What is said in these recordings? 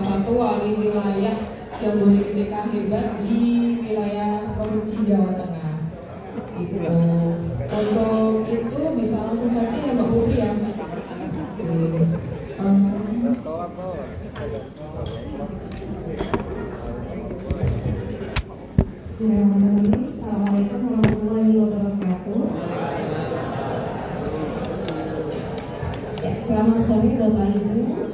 salah satu wali wilayah Jabodetabek hebat di wilayah Provinsi Jawa Tengah. Itu untuk itu bisa langsung saja ya Mbak Putri ya. Bismillahirrahmanirrahim. Assalamualaikum warahmatullahi wabarakatuh. Ya, selamat sore Bapak Ibu.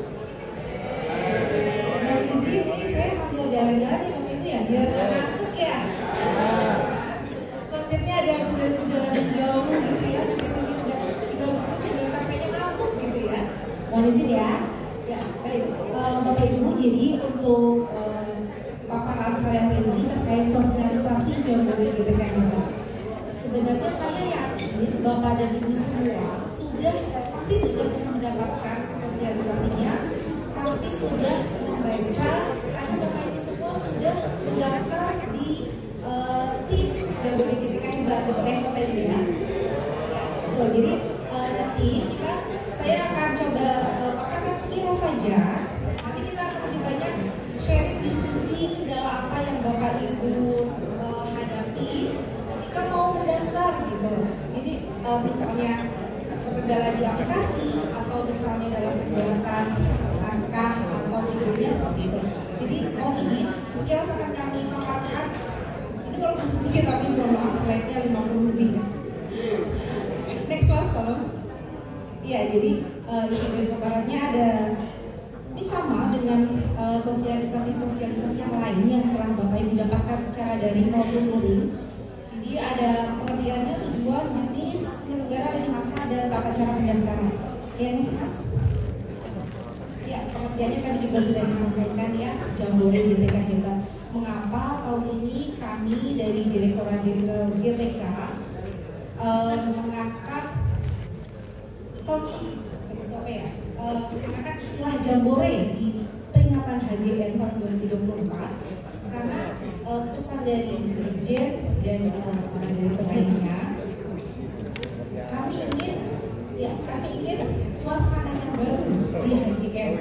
Ini saya sambil jalan-jalan nih Bapak Ibu ya, biar ngantuk ya. Kontennya ada yang sudah perjalanan jauh gitu ya, biasanya udah capeknya ngantuk gitu ya. Mohon izin ya. Ya, baik. Bapak Ibu, jadi untuk paparan saya ini terkait sosialisasi Jabodetabek hebat. Sebenarnya saya yakin Bapak dan Ibu semua pasti sudah mendapatkan sosialisasinya, pasti sudah membaca, karena Bapak Ibu semua sudah mendaftar di SIM Jabodetabek hebat, Bapak Ibu ya. Jadi nanti saya akan coba paparkan sekilas saja. Nanti kita akan lebih banyak sharing diskusi kendala apa yang Bapak Ibu hadapi ketika mau mendaftar gitu. Jadi misalnya kendala di aplikasi atau misalnya dalam pembuatan naskah atau videonya seperti itu. Jadi mohon izin sekilas akan kami paparkan. Ini kalau sedikit tapi mohon maaf slide-nya 50 lebih. Next mas tolong. Iya, jadi di paparannya ada. Ini sama dengan sosialisasi yang lain yang telah Bapak Ibu dapatkan secara daring maupun luring. Jadi ada pengertiannya, tujuan, jenis, penyelenggara, dan masa, dan tata cara pendaftaran. Ya, ini mas. Ya, pengertiannya kan juga sudah disampaikan ya, Jabodetabek hebat. Mengapa tahun ini kami dari Direktorat Jenderal GTK mengangkat mengangkat istilah Jambore di peringatan HGN tahun 2024 karena pesan dari Dirjen dan direktur lainnya, kami ingin suasana yang baru di HGN.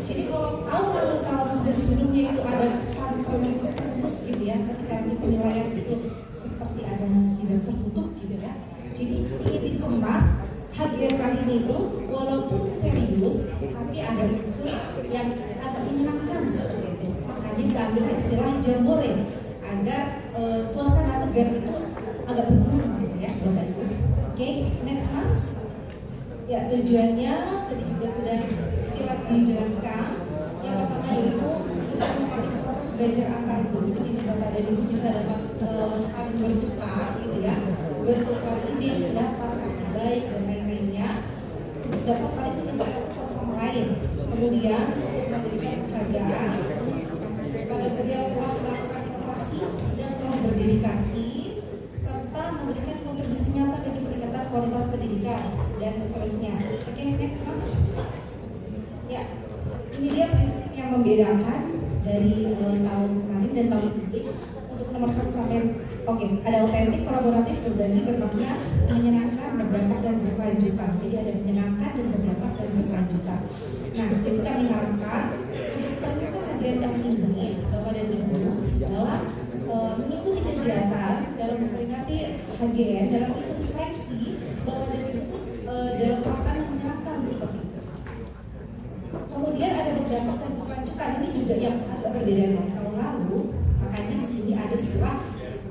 Jadi kalau tahun sebelumnya itu ada kesan terus gitu ya, ketika di penilaian itu seperti ada sidang tertutup gitu ya. Jadi ingin dikemas HGN kali ini itu walaupun serius, tapi ada unsur yang agak menyenangkan seperti itu. Makanya diambil istilah Jambore agar suasana tegang itu agak berkurang ya Bapak Ibu. Oke, next mas. Ya, tujuannya tadi juga sudah sekilas dijelaskan. Yang pertama itu untuk mempercepat proses belajar antar guru. Jadi Bapak dan Ibu bisa dapat saling bertukar gitu ya. Bertukar ide, pendapat, baik dan lain-lainnya, dapat saling menginspirasi satu sama lain. Kemudian memberikan penghargaan kepada beliau telah melakukan inovasi dan telah berdedikasi serta memberikan kontribusi nyata bagi peningkatan kualitas pendidikan dan seterusnya. Oke, next mas. Ya, ini dia prinsip yang membedakan dari tahun kemarin dan tahun ini. Untuk nomor 1 sampai ada otentik, kolaboratif, berbagi, bermakna, menyenangkan, berdampak dan berkelanjutan. Jadi ada menyenangkan dan berdampak dan berkelanjutan. Nah, jadi kami harapkan ternyata HGN tahun ini Bapak dan Ibu dalam mengikuti kegiatan dalam memperingati HGN dalam ikut seleksi Bapak dan Ibu dalam perasaan yang menyenangkan seperti itu. Kemudian ada berdampak dan berkelanjutan. Ini juga yang agak berbeda dengan tahun lalu. Makanya di sini ada istilah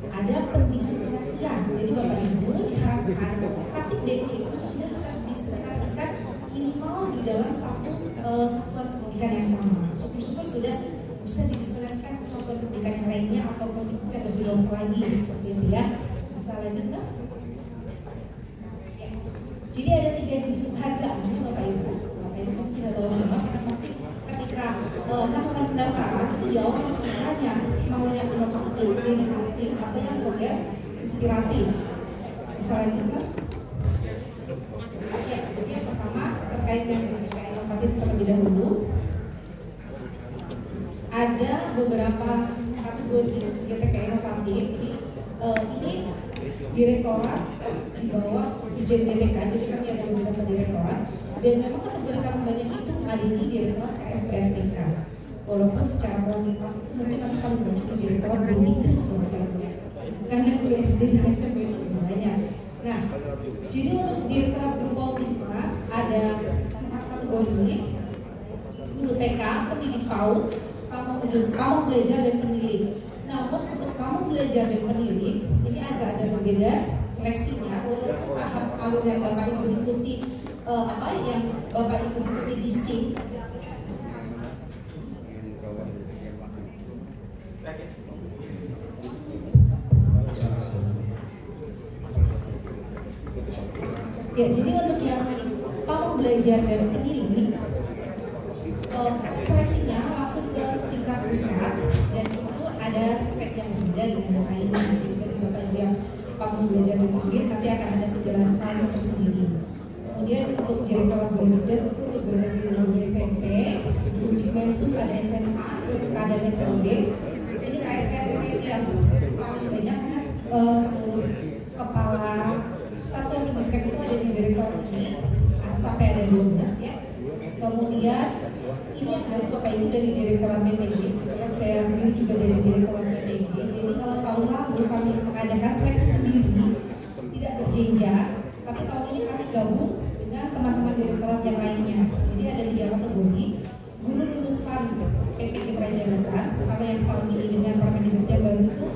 ada pendisiplinasian. Jadi Bapak Ibu diharapkan praktik DI itu sudah terdisiplinasikan minimal di dalam satu satuan pendidikan yang sama. Syukur-syukur sudah bisa didisiplinasikan ke satuan pendidikan yang lainnya atau pendidikan yang lebih luas lagi seperti itu ya. Bisa lanjut mas? Ya. Jadi ada 3 jenis penghargaan Bapak Ibu. Bapak Ibu pasti sudah tahu semua. Pasti ketika melakukan pendaftaran itu di awal sebenarnya mau yang inovatif, inovatif atau yang juga inspiratif. Bisa lanjut mas? Ya, yang pertama terkait dengan inovatif terlebih dahulu. Ada beberapa kategori GTK inovatif. Ini direktorat di bawah Dirjen GTK, jadi kami ada beberapa direktorat. Dan memang kategori paling banyak itu ada di direktorat KSPSTK. walaupun secara kualitas itu mungkin nanti kalau banyak di direktorat berlibur sebenarnya karena guru SD dan SMP itu lebih banyak. Nah, jadi untuk direktorat guru Poltikmas ada 4 kategori: guru TK, pendidik PAUD, pamong belajar dan pendidik. Namun untuk pamong belajar dan pendidik ini agak ada berbeda seleksinya. Alur yang Bapak Ibu ikuti yang Bapak Ibu ikuti di SIM. Ya, jadi untuk yang pamong belajar dan pendidik seleksinya langsung ke tingkat pusat dan itu ada spek yang berbeda dengan Bapak Ibu. Jadi Bapak Ibu yang pamong belajar dan pendidik nanti akan ada penjelasan tersendiri. Kemudian untuk direktorat Bumdes itu untuk berbasis guru SMP, guru di Mensus ada SMA, SMK dan SLB. Ini KSK itu yang paling banyak karena kepala satuan pendidikan itu ada di direktorat ini sampai ada 12 ya. Kemudian ini yang dari Bapak Ibu dari direktorat BPJ, dan saya sendiri juga dari direktorat BPJ. Jadi kalau tahun lalu kami mengadakan seleksi sendiri, tidak berjenjang, tapi tahun ini kami gabung dengan teman-teman direktorat yang lainnya. Jadi ada 3 kategori: guru lulusan PPK Prajaratan, kalau yang tahun ini dengan Permendikbud yang baru itu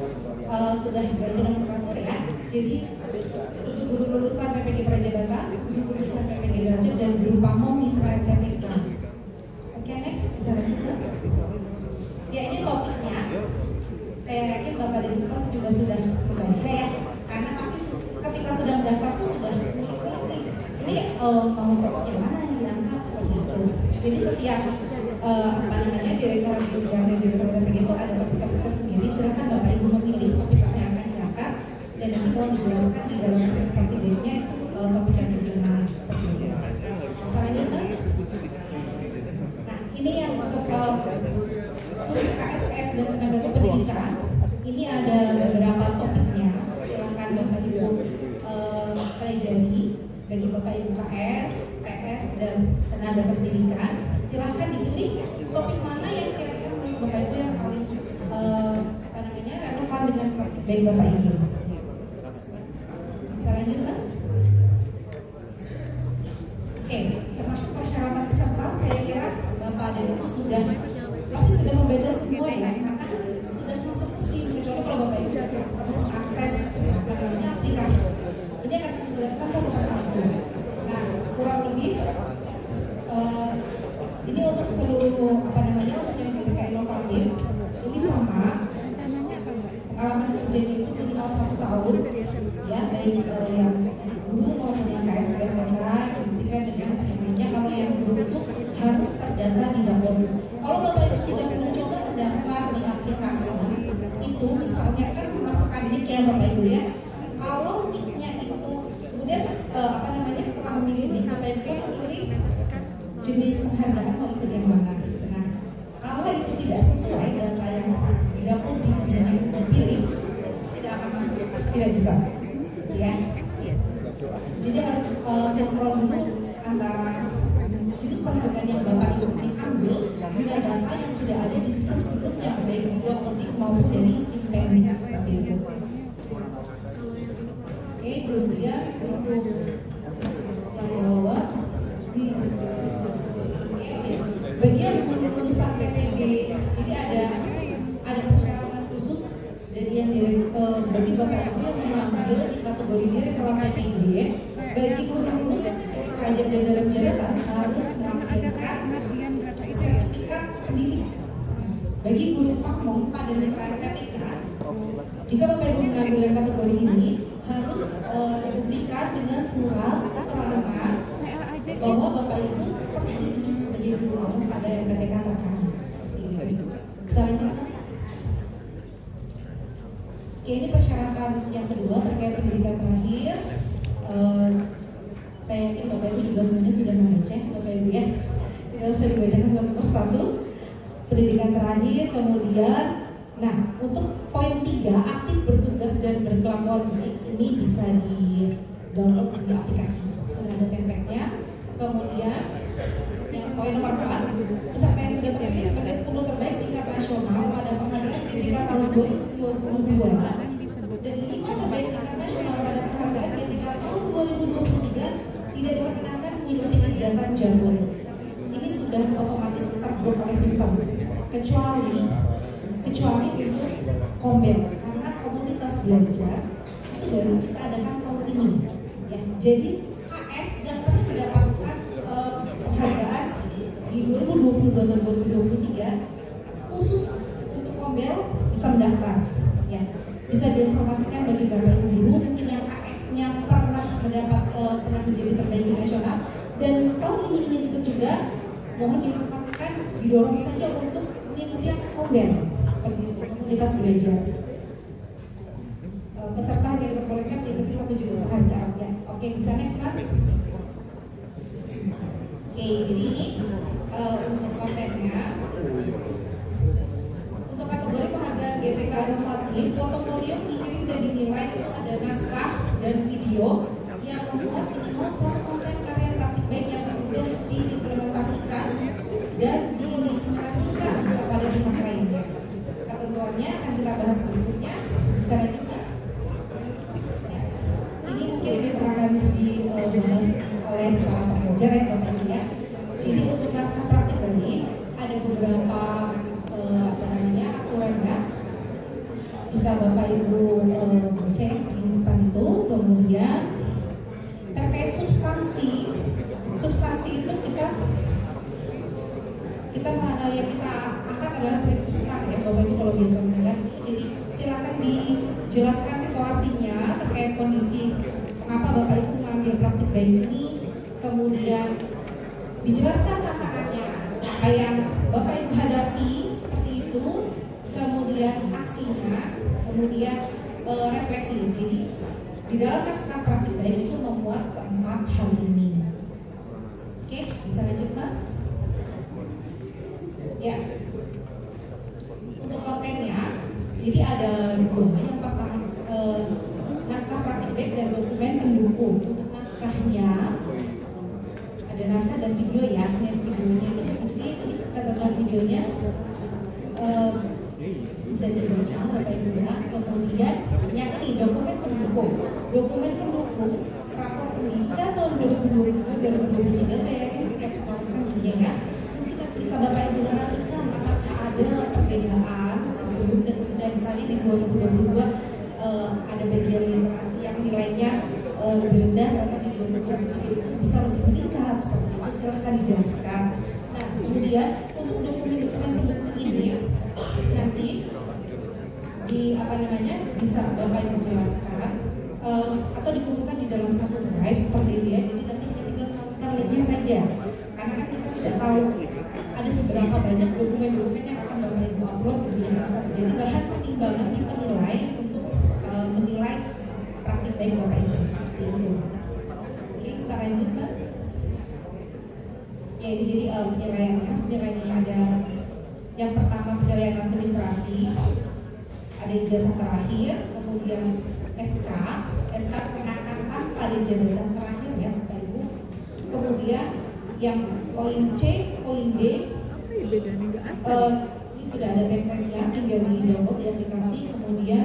sudah berganti nama peraturan. Jadi untuk guru lulusan PPK Prajaratan, guru lulusan PPK Derajat, dan guru pamong mitra PPK. Oke, next, bisa lanjut. Ya, ini topiknya. Saya yakin Bapak dan Ibu pasti juga sudah membaca ya, karena pasti ketika sudah mendaftar tuh sudah mengikuti. Ini mau topik yang mana yang diangkat seperti itu. Jadi setiap direktorat pendidikan dan direktorat PPK itu ada topik-topik tersendiri. Silakan Bapak Ibu memilih topik apa yang akan diangkat dan nanti kalau dijelaskan di dalam presidennya itu topik yang terkenal seperti itu. Selanjutnya, nah ini yang untuk tulis KSS dan tenaga kependidikan. Ini ada beberapa topiknya. Silakan Bapak Ibu pelajari bagi Bapak Ibu KS, PS dan tenaga kependidikan. Silakan dipilih topik mana yang kira-kira menurut Bapak Ibu yang paling relevan dengan dari Bapak Ibu. Selanjutnya, oke, termasuk persyaratan peserta, saya kira Bapak dan Ibu pasti sudah membaca semua ya, karena sudah masuk ke SIM, kecuali kalau Bapak Ibu atau mengakses aplikasi. Ini akan menjelaskan satu persatu. Nah, kurang lebih ini untuk seluruh untuk yang GBK inovatif ini sama. Pengalaman kerja itu minimal 1 tahun ya, baik yang guru maupun yang KSS lainnya. Dengan lainnya, kalau yang guru itu harus terdaftar di Dapur. Kalau Bapak Ibu sudah mencoba terdaftar di aplikasi itu, misalnya kan memasukkan nick ya Bapak Ibu ya. Kalau nicknya itu kemudian setelah memilih nick, Bapak Ibu memilih jenis penghargaan mau ikut yang mana. Nah, kalau itu tidak sesuai data yang tidak pun dipilih, tidak akan masuk, tidak bisa ya. Jadi harus sinkron dulu antara jenis penghargaan yang Bapak Ibu diambil dengan data yang sudah ada di sistem sebelumnya, baik di Politik maupun dari SIM teknik seperti itu. Oke, kemudian untuk yang bawah bagian lulusan PPG, jadi ada persyaratan khusus dari yang bagi Bapak Ibu yang mengambil di kategori direktorat PPG. Bagi guru lulusan Praja dan dalam jabatan harus menampilkan sertifikat pendidik. Bagi guru pamong pada direktorat PPK, jika Bapak Ibu mengambil kategori ini harus dibuktikan dengan surat keterangan bahwa Bapak Ibu pernah ditunjuk sebagai guru pamong pada yang PPK katakan seperti ini. Selanjutnya, ini persyaratan yang kedua terkait pendidikan terakhir. Saya yakin Bapak Ibu juga sebenarnya sudah membaca, Bapak Ibu ya. Tidak usah dibacakan satu persatu. Pendidikan terakhir, kemudian, nah untuk poin 3 aktif bertugas dan berkelakuan baik, ini bisa di download di aplikasi. Sudah ada template-nya. Kemudian yang poin nomor 4, peserta yang sudah terpilih sebagai 10 terbaik kepadatan jalur ini sudah otomatis tergrup oleh sistem, kecuali untuk Kombel, karena komunitas belajar itu baru kita adakan tahun ini. Ya, jadi KS yang pernah mendapatkan penghargaan di 2022 dan 2023 khusus untuk Kombel bisa mendaftar. Ya, bisa diinformasikan bagi Bapak Ibu guru mungkin yang KS-nya pernah menjadi terbaik di nasional dan tahun ini ingin ikut juga, mohon diinformasikan, didorong saja untuk mengikuti Kombel seperti itu, komunitas belajar. Peserta hanya diperbolehkan mengikuti 1 juta harga. Ya, oke, bisa next mas. Oke, jadi ini untuk kontennya. Untuk kategori penghargaan GTK inovatif, portofolio dikirim dan dinilai itu ada naskah dan video yang memuat minimal 1 konten karya praktik baik yang sudah diimplementasikan dan didiseminasikan kepada pihak lainnya. Kategorinya akan kita bahas berikutnya. Bisa lanjut mas. Ini mungkin bisa akan dibahas oleh para pengajar ya Bapak Ibu ya. Jadi untuk naskah praktik ini ada beberapa aturannya, bisa Bapak Ibu cek di depan itu. Kemudian terkait substansi itu kita angkat adalah prinsip start ya Bapak Ibu kalau biasa mendengar. Jadi silakan dijelaskan situasinya terkait kondisi mengapa Bapak Ibu mengambil praktik baik ini, kemudian dijelaskan tantangannya apa yang Bapak Ibu hadapi seperti itu, kemudian aksinya, kemudian refleksi. Jadi di dalam naskah praktik baik itu memuat keempat hal ini. Oke, bisa lanjut mas. Ya, untuk kontennya, jadi ada dua. Yang pertama naskah praktik baik dan dokumen pendukung. Untuk naskahnya ada naskah dan video ya. Ini videonya ini isi catatan videonya bisa dibaca Bapak Ibu ya. Kemudian yang ini dokumen pendukung. Dokumen pendukung rapor pendidikan tahun 2022-2023 saya yakin setiap sekolah kan ya. Bisa Bapak Ibu narasikan apakah ada perbedaan sebelum dan sudah misalnya di 2022 ada bagian literasi yang nilainya lebih rendah karena di 2023 bisa lebih meningkat seperti itu, silahkan dijelaskan. Nah kemudian untuk dokumen-dokumen pendukung ini nanti bisa Bapak Ibu jelaskan atau dikumpulkan di dalam satu drive seperti itu ya. Jadi nanti kita tinggal melakukan linknya saja, karena kan kita tidak tahu ada seberapa banyak dokumen-dokumen yang akan Bapak Ibu upload di dasar. Jadi bahan pertimbangan kita nilai untuk menilai praktik baik Bapak Ibu seperti itu. Oke, bisa lanjut mas? Ya ini jadi penilaiannya ada yang pertama penilaian administrasi, ada ijazah terakhir, kemudian SK kenakan pada jabatan terakhir ya Bapak Ibu. Kemudian yang poin C, poin D, ini sudah ada template-nya, tinggal di-download di aplikasi. Kemudian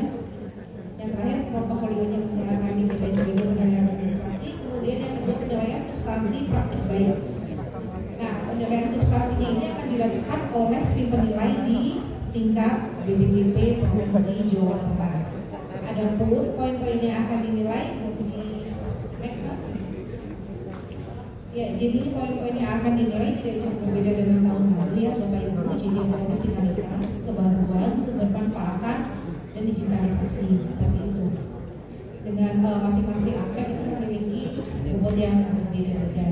yang terakhir portofolionya akan dinilai sebagai penilaian administrasi. Kemudian yang kedua penilaian substansi praktik baik. Nah, penilaian substansinya ini akan dilakukan oleh tim penilai di tingkat BPJP Provinsi Jawa Tengah. Adapun poin-poinnya akan dinilai di next mas. Ya, jadi poin-poinnya akan dinilai tidak jauh berbeda dengan tahun lalu ya Bapak Ibu. Jadi ada originalitas, kebaruan, kebermanfaatan, dan digitalisasi seperti itu. Dengan masing-masing aspek itu memiliki bobot yang berbeda-beda.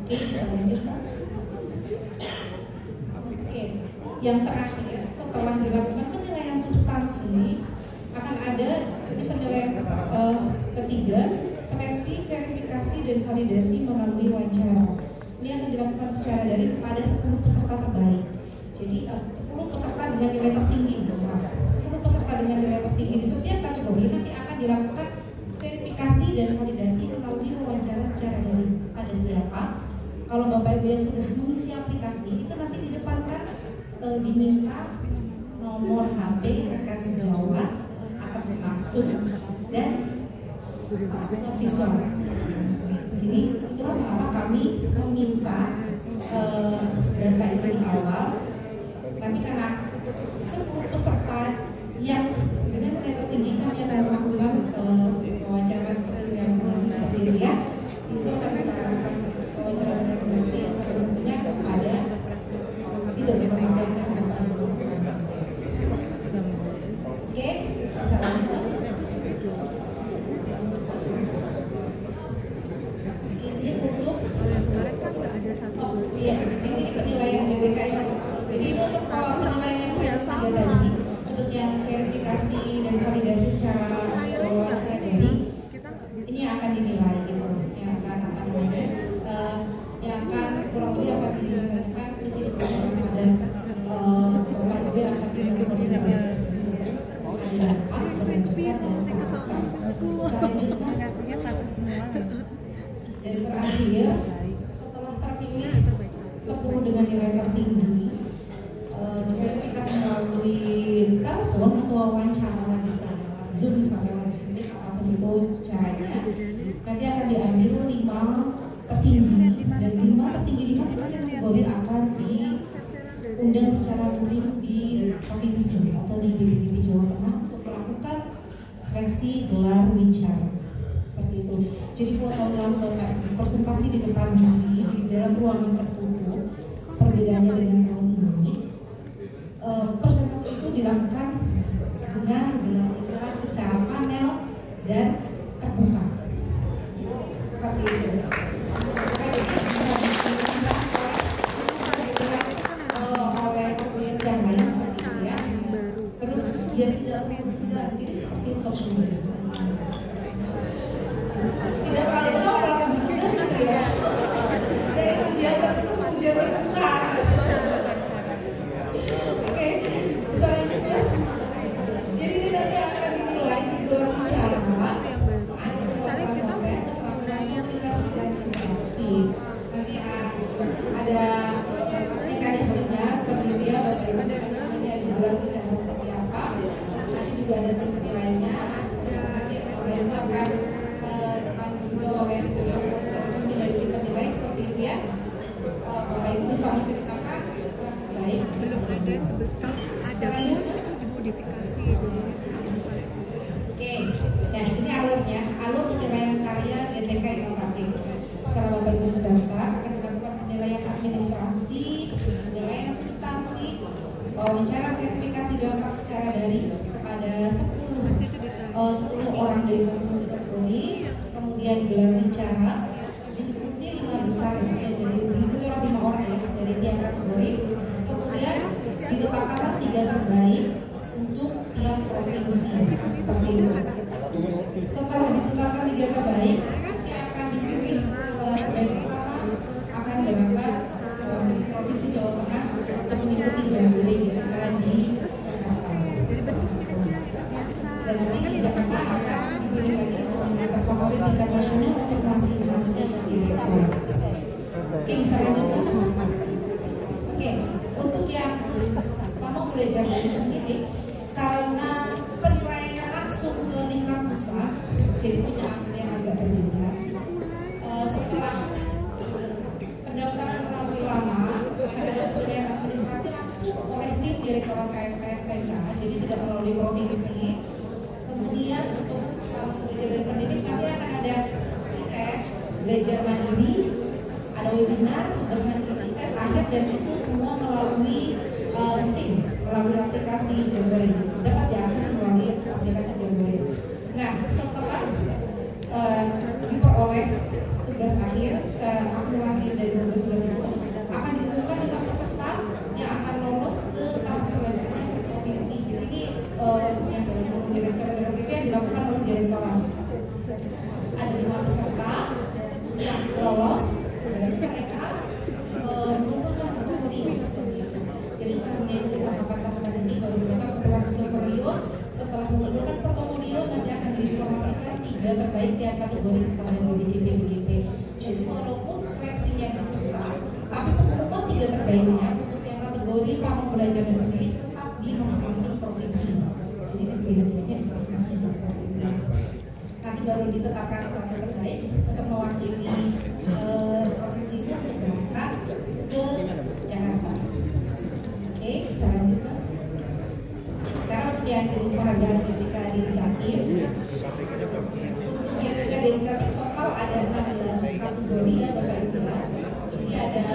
Oke, bisa lanjut mas. Oke, yang terakhir setelah dilakukan penilaian substansi akan ada ini penilaian ketiga, seleksi, verifikasi, dan validasi melalui wawancara. Ini akan dilakukan secara daring kepada 10 peserta terbaik. Jadi 10 peserta dengan nilai tertinggi, 10 peserta dengan nilai tertinggi di setiap kategori nanti akan dilakukan verifikasi dan validasi melalui wawancara secara daring. Pada siapa? Kalau Bapak Ibu yang sudah mengisi aplikasi itu nanti di depan kan diminta nomor HP rekan sejawat atas maksud dan siswa. Jadi Jadi itulah kenapa kami meminta data itu di awal. Tapi karena 10 peserta yang dengan mereka tinggi kami akan melakukan wawancara seperti yang seperti dilihat, itu akan kita lakukan wawancara rekomendasi selanjutnya kepada tidak diperlukan. Oke, selanjutnya ini untuk ini penilaian DBKI. Jadi ini untuk penilaian yang sama tadi, untuk yang verifikasi dan validasi secara daring, ini akan dinilai gitu, yang akan kurang lebih akan dilakukan di sini dan bapak juga akan dilakukan. Dan terakhir, setelah terpilih 10 dengan nilai tertinggi, verifikasi melalui telepon atau wawancara bisa Zoom misalnya, apapun itu caranya, nanti akan diambil 5 tertinggi dan 5 tertinggi di masing-masing kategori akan diundang secara luring di provinsi atau di BPDB Jawa Tengah untuk melakukan seleksi gelar wicara seperti itu. Jadi kalau tahun lalu Bapak presentasi di depan juri di dalam ruangan tertutup, perbedaannya dengan tahun ini, presentasi itu dilakukan dengan dilakukan secara panel dan terbuka seperti itu. Oleh komunitas yang lain seperti itu ya. Terus dia tidak ini seperti talk show. Tidak kalau orang gitu ya. Dari ujian tertutup ujian terbuka. Oke, selanjutnya. Jadi ini nanti akan dinilai di dalam bicara. Nanti ada mekanismenya seperti dia, bagaimana mekanismenya di dalam bicara seperti apa. Nanti juga ada penilaiannya. Nanti akan juga oleh penilai seperti itu ya. Bapak Ibu bisa menceritakan baik. Belum ada sebetulnya ada pun dimodifikasi jadi. Oke, dan ini alurnya, alur penilaian karya GTK inovatif. Setelah Bapak Ibu mendaftar, akan dilakukan penilaian administrasi, penilaian substansi, wawancara verifikasi dampak secara daring kepada 10 orang dari masing-masing kategori, kemudian gelar bicara, diikuti 5 besar, jadi itu 5 orang ya dari tiap kategori, kemudian ditetapkan 3 terbaik untuk tiap provinsi seperti itu. Setelah ditetapkan 3 terbaik, nanti akan dipilih terbaik pertama akan dilakukan di provinsi Jawa Tengah untuk mengikuti jambore yang di Jakarta. Dan nanti di Jakarta akan dipilih lagi komunitas favorit tingkat nasional untuk masing-masing direktur. Oke, bisa lanjutkan. Oke, untuk yang mau belajar dari pemilik, karena penilaian langsung ke tingkat pusat, jadi punya akun yang agak berbeda. Setelah pendaftaran melalui lama, ada penilaian administrasi langsung oleh tim direktorat KSKSTK, jadi tidak melalui provinsi. Kemudian untuk belajar dan pendidik nanti akan ada tes belajar mandiri, ada webinar, tugas mandiri, tes akhir, dan itu semua melalui SIM, melalui aplikasi Jambore. Dapat diakses melalui aplikasi Jambore. Nah, setelah diperoleh tugas akhir, akumulasi dari tugas-tugas itu akan diumumkan 5 peserta yang akan lolos ke tahap selanjutnya ke provinsi. Jadi ini yang direktur itu yang dilakukan oleh direktorat. Ada 5 peserta yang lolos dan mereka mengumpulkan portfolio. Jadi setelah mengikuti tahapan-tahapan ini baru mereka membuat portfolio. Setelah mengumpulkan portfolio nanti akan diinformasikan 3 terbaik di kategori kepada BGP. Jadi walaupun seleksinya di pusat, tapi pengumuman 3 terbaiknya untuk yang kategori pamong belajar dan memilih tetap di masing-masing provinsi. Jadi pilihannya di masing-masing provinsi. nanti baru ditetapkan satu terbaik untuk mewakili provinsi itu untuk berangkat ke Jakarta. Oke, bisa lanjut Mas. Sekarang untuk yang jenis penghargaan GTK dedikatif. GTK dedikatif total ada 16 kategori ya Bapak Ibu. Jadi ada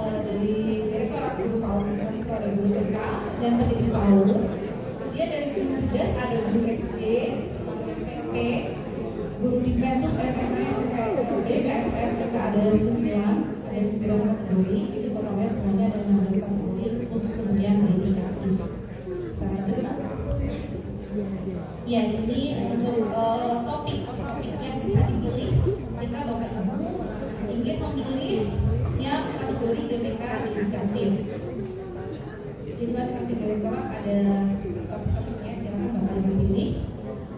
dari Direktorat Guru Komunikasi itu ada guru TK dan pendidik PAUD. Dia dari guru tugas ada guru SD, SMP, guru di Pensus SMA, SMP, PSS TK ada 9 kategori. Itu totalnya semuanya ada 16 kategori khusus kemudian dedikatif. Ya, ini untuk topik yang bisa dipilih, kita Bapak Ibu ingin memilih yang kategori GTK dedikatif. Jadi Mas kasih direktorat ada topik-topiknya, silakan Bapak Ibu pilih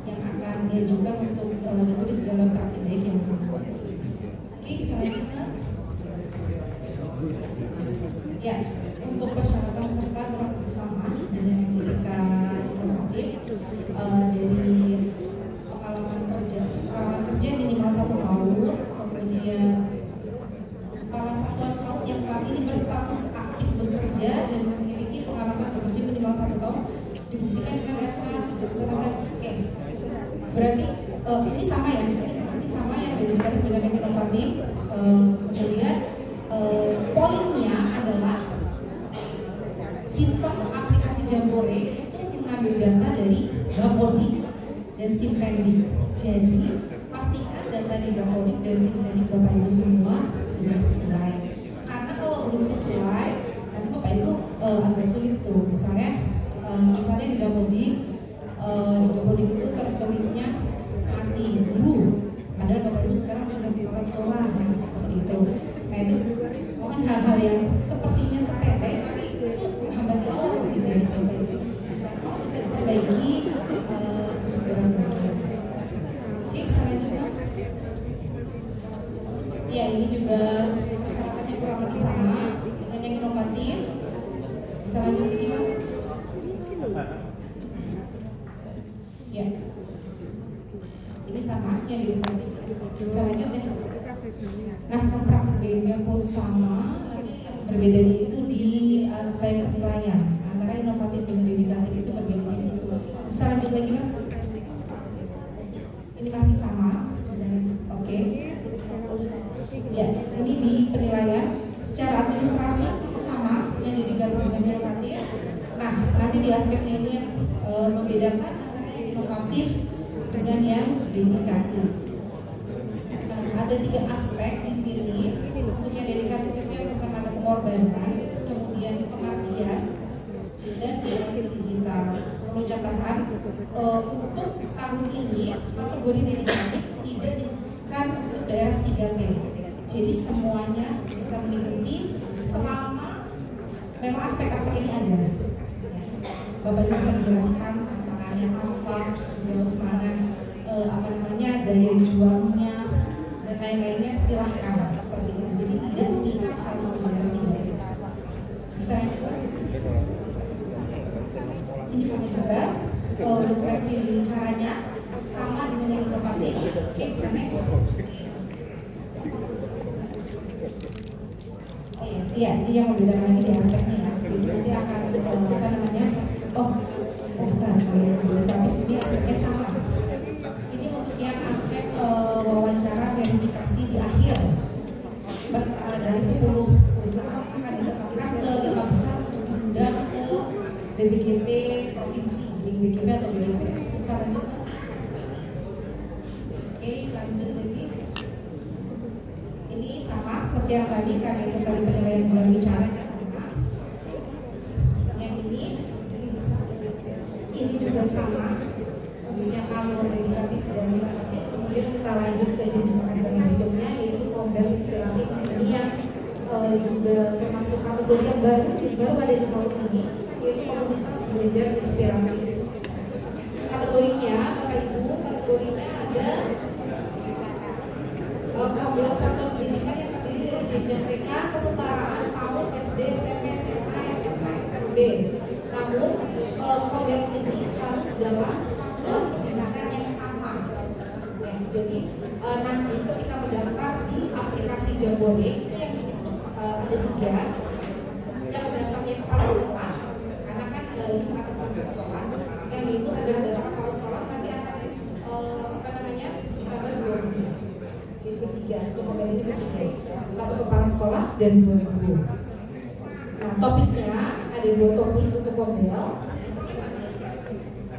yang akan diajukan untuk ditulis dalam praktik yang berikut. Oke, selanjutnya. Ya, untuk persyaratan serta bersama dengan GTK dari pengalaman kerja minimal 1 tahun, kemudian kepala satuan PAUD yang saat ini berstatus aktif bekerja dan memiliki pengalaman bekerja minimal 1 tahun dibuktikan dengan S1. Oke, berarti ini sama ya, ini sama yang diberikan dengan yang inovatif. Kemudian poinnya adalah sistem aplikasi Jambore mengambil data dari Bapodik dan Simpendi. Jadi pastikan data di Bapodik dan Simpendi Bapak Ibu semua sudah sesuai. Karena kalau belum sesuai, nanti Bapak Ibu agak sulit tuh. Misalnya di Bapodik itu tertulisnya masih guru, padahal Bapak Ibu sekarang sudah di sekolah, seperti itu. Nah itu mohon hal-hal yang sepertinya sepele, tapi itu menghambat jauh gitu ya. Bisa diperbaiki sesegera mungkin. Oke, selanjutnya. Ya, ini juga persyaratannya kurang lebih sama dengan yang inovatif. Selanjutnya, Mas. Ya, ini sama yang inovatif. Selanjutnya, naskah praktiknya pun sama, berbeda itu di aspek penilaian. Antara inovatif dan dedikatif itu berbeda di situ. Bisa lanjut lagi Mas? Ini masih sama. Oke. Ya, ini di penilaian secara administrasi sama yang dedikatif dengan inovatif. Nah, nanti di aspeknya ini yang membedakan antara yang inovatif dengan yang dedikatif. Ada 3 aspek di sini. Untuk yang dedikatif itu yang pertama ada pengorbanan, kemudian pengabdian, dan edukasi digital. Perlu catatan untuk tahun ini kategori dedikatif tidak diputuskan untuk daerah 3T. Jadi semuanya bisa mengikuti selama memang aspek-aspek ini ada. Bapak bisa dijelaskan tantangannya apa, sejauh mana daya juangnya dan lain-lainnya, silahkan seperti itu. Jadi tidak mengikat harus daerah 3T. Bisa jelas? Ini sama juga ilustrasi caranya sama dengan yang inovatif. Oke, bisa next. Oh iya, ini yang membedakan lagi di aspeknya ya. Jadi akan bukan kalau yang inovatif ini aspeknya sama. Ini untuk yang aspek wawancara verifikasi di akhir. Dari 10 perusahaan akan ditetapkan ke 5 besar untuk diundang ke BPGP provinsi, BPGP atau BPGP. Bisa lanjut Mas? Oke, lanjut lagi. Ini sama seperti yang tadi, karena itu tadi penilaian melalui caranya sama. Yang ini juga sama. Tentunya kalau negatif dan negatif. Kemudian kita lanjut ke jenis penghargaan berikutnya, yaitu program inspiratif. Ini yang juga termasuk kategori yang baru, jadi baru ada di tahun ini, yaitu komunitas belajar inspiratif. Kategorinya, Bapak Ibu, kategorinya ada 14 satuan pendidikan yang terdiri dari jenjang TK, kesetaraan, PAUD, SD, SMP, SMA, SMA, SMP. Namun, program ini harus dalam satuan pendidikan yang sama. Jadi nanti ketika mendaftar di aplikasi Jambore itu yang ada 3, yang mendaftarnya kepala sekolah, karena kan ini atas nama sekolah, yang itu adalah data kepala sekolah nanti akan ditambah 2 guru. Jadi 3 untuk mobil ini 3, 1 kepala sekolah dan 2 guru. Nah, topiknya ada 2 topik untuk Kombel.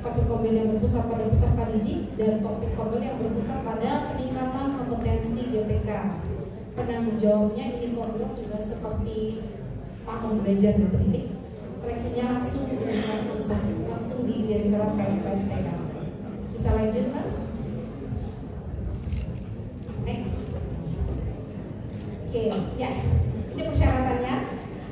Topik Kombel yang berpusat pada peserta didik dan topik Kombel yang berpusat pada peningkatan kompetensi GTK. Penanggung jawabnya ini Kombel juga seperti Pamong Belajar dan Pendidik. Seleksinya langsung dengan pusat, langsung di Direktorat KSPSTK. Bisa lanjut, Mas? Next. Oke, ya. Ini persyaratannya.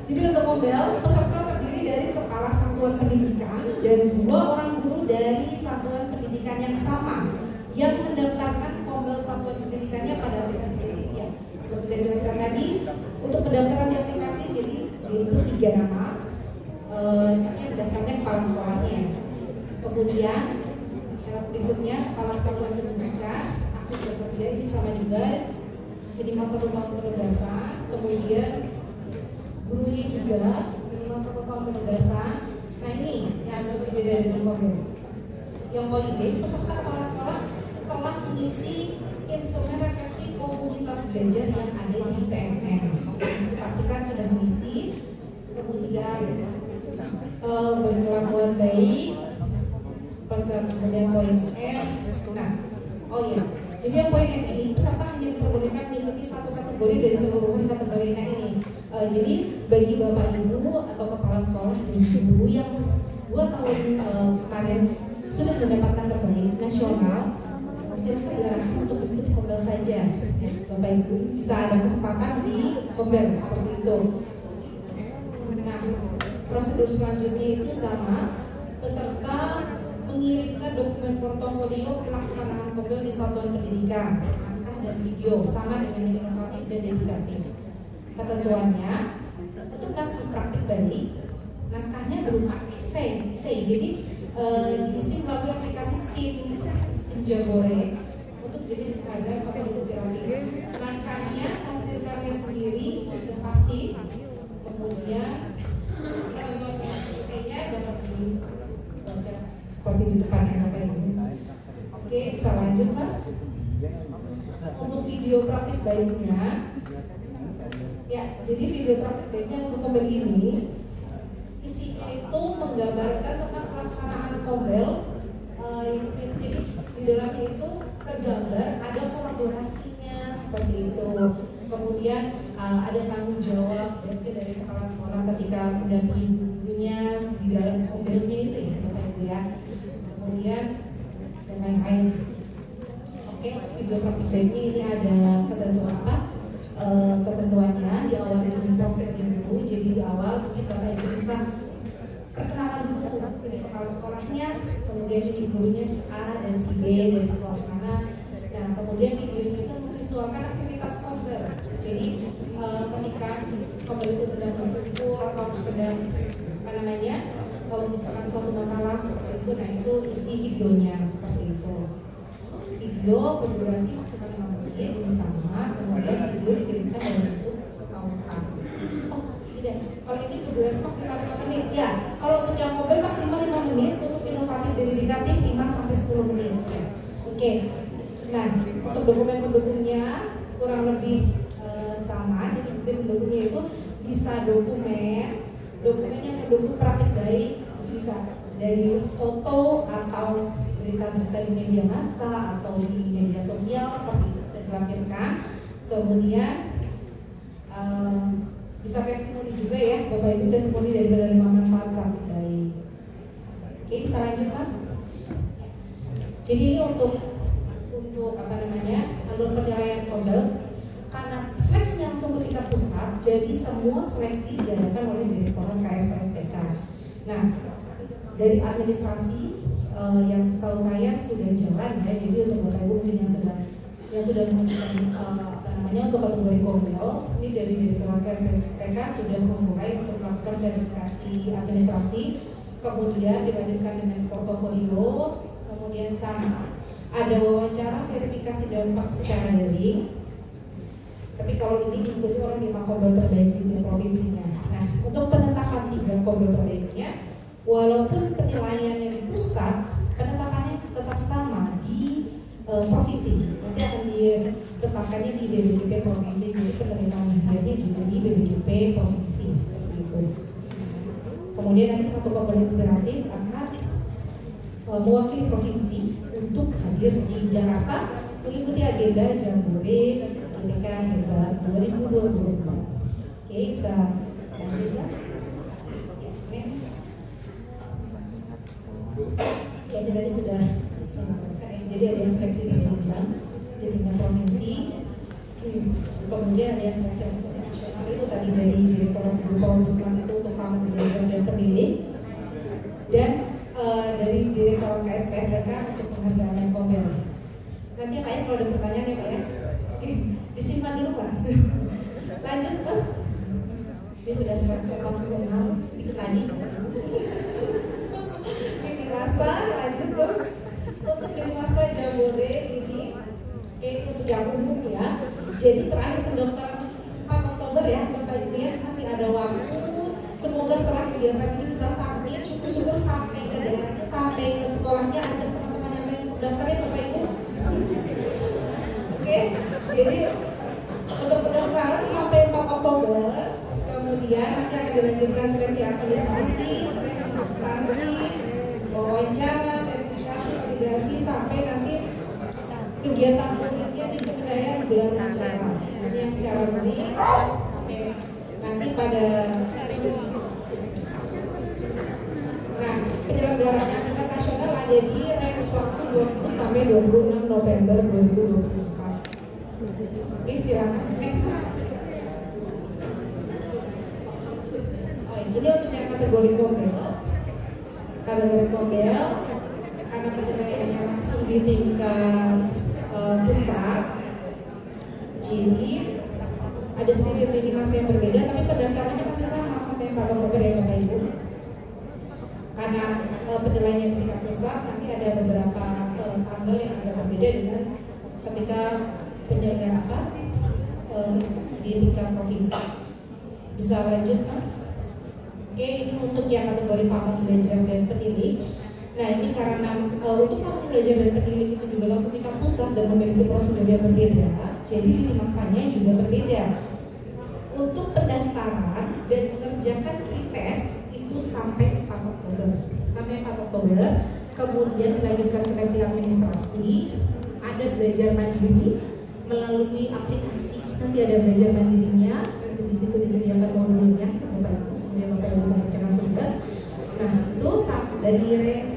Jadi untuk Kombel, peserta terdiri dari kepala satuan pendidikan dan 2 orang guru dari satuan pendidikan yang sama yang mendaftarkan Kombel satuan pendidikannya pada aplikasi pendidik. Ya, seperti saya jelaskan tadi, untuk pendaftaran di aplikasi jadi itu 3 nama, yang mendaftarkan kepala sekolahnya. Kemudian syarat berikutnya kepala satuan pendidikan aktif bekerja ini sama juga minimal 1 tahun penugasan. Kemudian gurunya juga minimal 1 tahun penugasan. Nah ini yang agak berbeda dengan Kombel. Yang poin B, peserta kepala sekolah telah mengisi instrumen refleksi komunitas belajar yang ada di PMN. Pastikan sudah mengisi. Kemudian berkelakuan baik. Kemudian poin M. Nah, oh iya. Jadi yang poin F ini peserta hanya diperbolehkan mengikuti 1 kategori dari seluruh kategori ini. Jadi bagi bapak ibu atau kepala sekolah dan guru yang 2 tahun kemarin sudah mendapatkan terbaik nasional, silakan diarahkan untuk mengikuti Kombel saja. Bapak ibu bisa ada kesempatan di Kombel seperti itu. Nah, prosedur selanjutnya itu sama, peserta mengirimkan dokumen portofolio pelaksanaan Kombel di satuan pendidikan, naskah dan video sama dengan yang inovatif dan edukatif. Ketentuannya untuk naskah praktik baik, naskahnya berupa essay. Jadi diisi melalui aplikasi SIM Jambore untuk jenis seragam atau inspiratif. Naskahnya hasil karya sendiri itu sudah pasti. Kemudian essay-nya dapat dibaca seperti di depan Bapak Ibu. Oke, bisa lanjut, Mas. Untuk video praktik baiknya, ya, jadi video praktik baiknya untuk Kombel ini isinya itu menggambarkan tentang pelaksanaan Kombel. Jadi di dalamnya itu tergambar ada kolaborasinya seperti itu. Kemudian ada tanggung jawab dari kepala sekolah ketika mendampingi gurunya di dalam Kombelnya itu ya, Bapak Ibu ya. Kemudian dan lain-lain. Oke, video praktik baiknya ini ada ketentuan apa? Ketentuannya diawali dengan profil guru. Jadi di awal mungkin Bapak Ibu bisa perkenalan dulu ini kepala sekolahnya, kemudian ini gurunya si A dan si B dari sekolah mana. Nah, kemudian video itu memvisualkan aktivitas Kombel. Jadi ketika Kombel itu sedang berkumpul atau sedang membicarakan suatu masalah seperti itu, nah itu isi videonya seperti itu. Video berdurasi maksimal 5 menit sama, kemudian video dikirimkan dalam bentuk tautan. Oh tidak, kalau ini berdurasi maksimal 5 menit ya. Kalau untuk yang Kombel maksimal 5 menit, untuk inovatif dan edukatif 5-10 menit. Ya. Oke. Nah, untuk dokumen pendukungnya kurang lebih sama. Jadi pendukungnya itu bisa dokumen yang mendukung praktik baik, bisa dari foto atau berita-berita di media massa atau di media sosial seperti itu bisa dilampirkan. Kemudian bisa testimoni juga ya, Bapak Ibu, testimoni dari penerima manfaat praktik baik. Oke, bisa lanjut Mas. Jadi ini untuk alur penilaian Kombel. Karena seleksi langsung ke tingkat pusat, jadi semua seleksi diadakan oleh Direktorat KSPSTK. Nah, dari administrasi yang setahu saya sudah jalan ya, jadi untuk Bapak Ibu mungkin yang sudah mengajukan untuk kategori Kombel, ini dari Direktorat KSPSTK sudah memulai untuk melakukan verifikasi administrasi, kemudian dilanjutkan dengan portofolio, kemudian sama ada wawancara verifikasi dampak secara daring. Tapi kalau ini diikuti oleh 5 kombel terbaik di provinsinya. Nah, untuk penetapan 3 kombel terbaiknya, walaupun penilaiannya di pusat, penetapannya tetap sama di provinsi. Nanti akan ditetapkannya di BPJP provinsi, jadi penerimaan hadiahnya juga di BPJP provinsi seperti itu. Kemudian nanti satu kombel inspiratif akan mewakili provinsi untuk hadir di Jakarta mengikuti agenda Jambore GBK Hebat 2024. Oke, bisa lanjut Mas. Ya, tadi sudah saya jelaskan ya. Jadi ada yang seleksi berjenjang di tingkat provinsi, kemudian ada yang seleksi nasional itu tadi dari Direktorat Guru Kelas itu untuk kamu belajar dan terpilih, dan dari Direktorat KSPSDK untuk penghargaan dan kombel. Nanti ya Pak ya, kalau ada pertanyaan ya Pak ya, disimpan dulu Pak. Lanjut Mas. Ini sudah 146, sedikit lagi. Ini masa lanjut tuh. Untuk di masa Jambore ini, itu untuk yang umum ya. Jadi terakhir pendaftaran 4 Oktober ya, Bapak Ibu ya, masih ada waktu. Semoga setelah kegiatan ini bisa sampai, syukur-syukur sampai ke daerahnya, sampai ke sekolahnya, ajak teman-teman yang lain untuk daftarin Bapak Ibu. Oke, jadi untuk pendaftaran sampai 4 Oktober, kemudian nanti akan dilanjutkan seleksi administrasi, seleksi substansi, wawancara, verifikasi, validasi, sampai nanti kegiatan politiknya di pengendalian bulan acara. Ini yang secara unik sampai nanti pada penyelenggaraan tingkat nasional ada di range waktu 20 sampai 26 November 2024. Oke, silakan. Next. Ini untuk yang kategori kombel. Kategori kombel karena penilaiannya langsung di tingkat pusat, jadi ada sedikit lini masa yang berbeda, tapi pendaftarannya masih sama sampai 4 Oktober ya Bapak Ibu. Karena penilaiannya di tingkat pusat, nanti ada beberapa tanggal yang agak berbeda dengan ketika penyelenggaraan di tingkat provinsi. Bisa lanjut Mas? Oke, ini untuk yang kategori pamong belajar dan pendidik. Nah, ini karena untuk pamong belajar dan pendidik itu juga langsung tingkat pusat dan memiliki prosedur yang berbeda, jadi lini masanya juga berbeda. Untuk pendaftaran dan mengerjakan tes itu sampai 4 Oktober. Sampai 4 Oktober, kemudian dilanjutkan seleksi administrasi, ada belajar mandiri melalui aplikasi. Nanti ada belajar mandirinya, di situ disediakan modulnya, kemudian Bapak Ibu mengerjakan tugas. Nah, itu dari range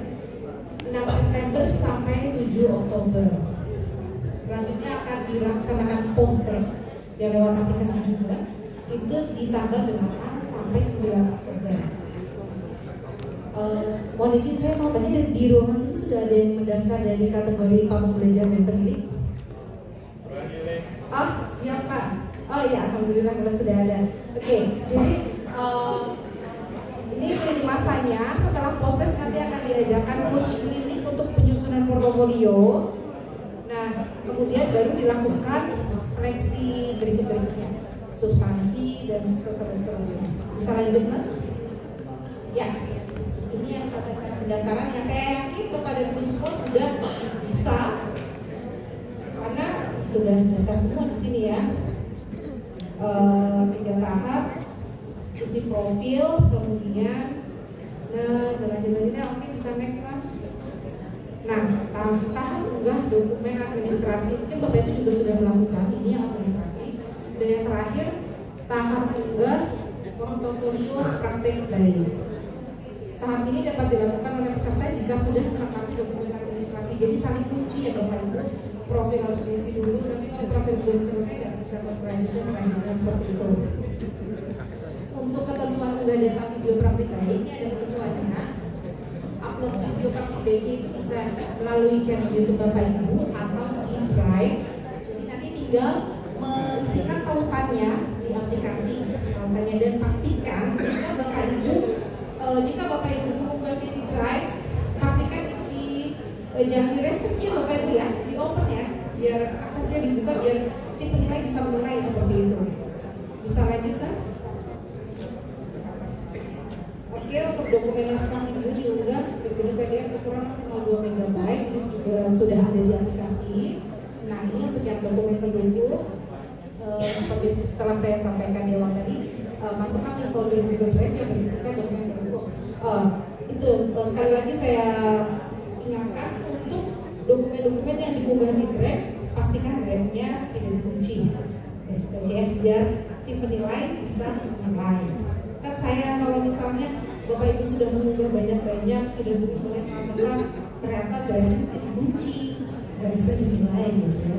6 September sampai 7 Oktober. Selanjutnya akan dilaksanakan post test yang lewat aplikasi juga. Itu di tanggal 8 sampai 9 Oktober. Mohon izin saya mau tanya, di ruangan sini sudah ada yang mendaftar dari kategori pamong belajar dan pendidik? Oh, siap Pak. Oh ya, alhamdulillah kalau sudah ada. Oke, jadi ini lini masanya setelah proses nanti akan diadakan coach klinik untuk penyusunan portofolio. Nah, kemudian baru dilakukan seleksi berikutnya, substansi dan seterusnya. Bisa lanjut Mas? Ya, ini yang tata cara pendaftaran yang saya yakin kepada Puspo sudah bisa, karena sudah daftar semua di sini ya. 3 tahap, isi profil, kemudian berlanjut-lanjutnya. Oke, bisa next Mas. Nah, tahap unggah dokumen administrasi, mungkin Bapak Ibu juga sudah melakukan, ini yang administrasi. Dan yang terakhir, tahap unggah portofolio praktek baik. Tahap ini dapat dilakukan oleh peserta jika sudah melengkapi dokumen administrasi. Jadi saling kunci ya Bapak Ibu. Profil harus diisi dulu, tapi kalau profil belum selesai nggak bisa ke selanjutnya seperti itu. Untuk ketentuan unggah data video praktik baik, ini ada ketentuannya. Upload video praktik baiknya itu bisa melalui channel YouTube Bapak Ibu atau di Drive. Jadi nanti tinggal mengisikan tautannya di aplikasi tautannya, dan pastikan jika Bapak Ibu mengunggahnya di Drive, pastikan itu jangan di resetnya Bapak Ibu ya. biar aksesnya dibuka, biar tim penilai bisa menilai seperti itu. Bisa lanjut, Mas? Oke, untuk dokumen naskah itu diunggah berbentuk PDF ukuran maksimal 2 MB, ini juga sudah ada di aplikasi. Nah, ini untuk yang dokumen pendukung, seperti setelah saya sampaikan di awal tadi, masukkan ke folder Google Drive yang berisikan dokumen pendukung. Itu sekali lagi saya ingatkan, untuk dokumen-dokumen yang diunggah di Drive, pastikan Drive-nya tidak dikunci. Biar tim penilai bisa menilai. Kan saya kalau misalnya Bapak Ibu sudah mengunggah banyak-banyak, sudah mengunggah lengkap, ternyata Drive-nya masih dikunci, nggak bisa dinilai gitu ya.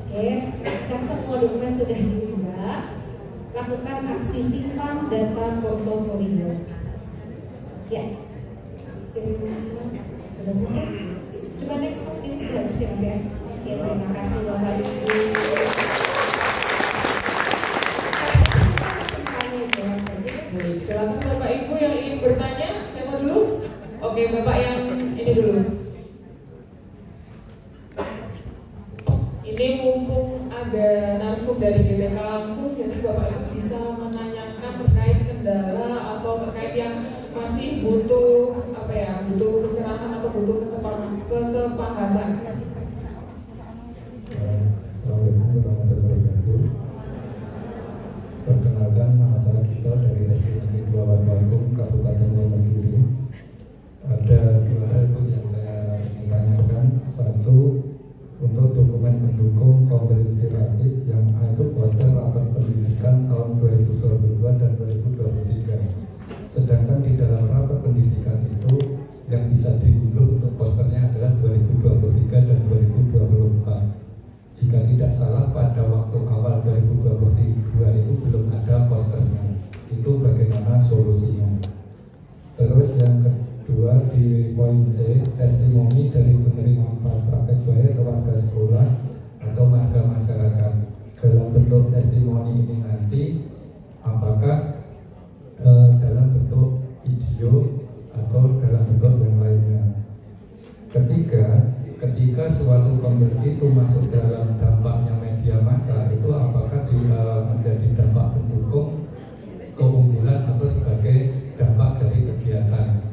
Oke, jika semua dokumen sudah diunggah, lakukan aksi simpan data portofolio. Ya, sudah selesai. Coba next, Mas, ini sudah bisa, Mas ya. Oke, terima kasih Bapak Ibu. Baik, silakan Bapak Ibu yang ingin bertanya. Siapa dulu? Oke, Bapak yang ini dulu. Ini mumpung ada narsum dari GTK langsung, jadi Bapak Ibu bisa menanyakan terkait kendala atau terkait yang masih butuh apa ya, butuh pencerahan atau butuh kesepahaman. Assalamualaikum warahmatullahi wabarakatuh. Perkenalkan, nama saya Kito dari SD Negeri 2 Waruagung, Kabupaten Wonogiri. Ada 2 hal yang saya ingin tanyakan. Satu, untuk dokumen pendukung kompetitif yang itu poster rapat pendidikan tahun 2022 dan 2023. Sedangkan di dalam rapat pendidikan itu yang bisa diunduh untuk posternya adalah 2023 dan 2024. Jika tidak salah pada waktu awal 2022 itu belum ada posternya. Itu bagaimana solusinya? Terus yang kedua di poin C, testimoni dari penerima praktek baik warga sekolah atau warga masyarakat. Dalam bentuk testimoni ini nanti apakah dalam bentuk video atau dalam bentuk yang lainnya? Ketiga, ketika suatu pembeli itu masuk dalam dampaknya media massa, itu apakah menjadi dampak pendukung keunggulan atau sebagai dampak dari kegiatan?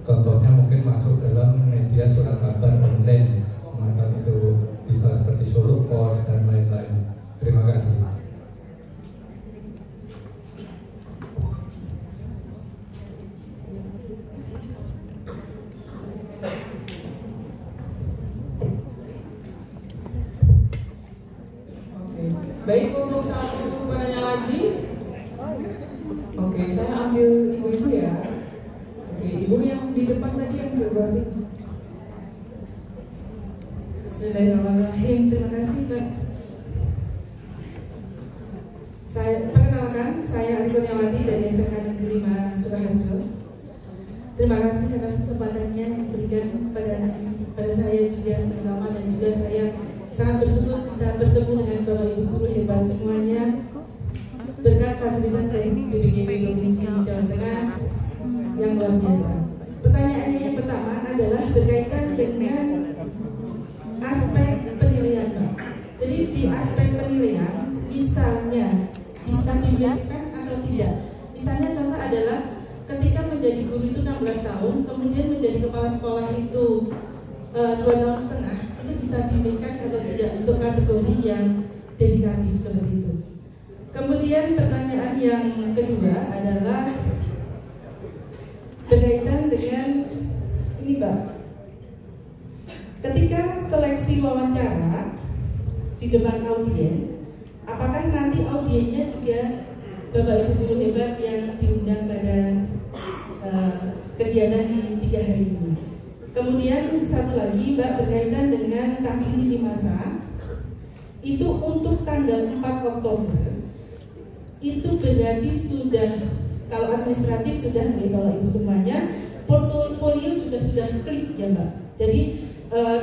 Contohnya mungkin masuk dalam media surat kabar online, semacam itu, bisa seperti Solo Post dan lain-lain. Terima kasih. Baik, untuk satu penanya lagi. Oke, saya ambil ibu-ibu ya. Oke, ibu yang di depan tadi yang jawabin. Bismillahirrahmanirrahim. Terima kasih, Mbak. Perkenalkan, saya Ari Kurniawati dari SMK Negeri 5 Sukoharjo. Terima kasih atas kesempatannya yang diberikan pada saya juga terutama, dan juga saya sangat bersyukur bisa bertemu dengan Bapak Ibu guru hebat semuanya berkat fasilitas dari BPGB Provinsi Jawa Tengah yang luar biasa. Pertanyaannya yang pertama adalah berkaitan dengan aspek penilaian, Pak. Jadi di aspek penilaian, misalnya bisa dibebaskan atau tidak. Misalnya contoh adalah ketika menjadi guru itu 16 tahun, kemudian menjadi kepala sekolah itu 2,5 tahun, itu bisa diberikan atau tidak untuk kategori yang dedikatif seperti itu. Kemudian pertanyaan yang kedua adalah berkaitan dengan ini, Mbak. Ketika seleksi wawancara di depan audien, apakah nanti audiennya juga Bapak Ibu guru hebat yang diundang pada kegiatan di 3 hari ini? Kemudian satu lagi, Mbak, berkaitan dengan tahun ini masa itu untuk tanggal 4 Oktober itu berarti sudah, kalau administratif sudah nih Bapak Ibu semuanya, portofolio juga sudah klik ya, Mbak. Jadi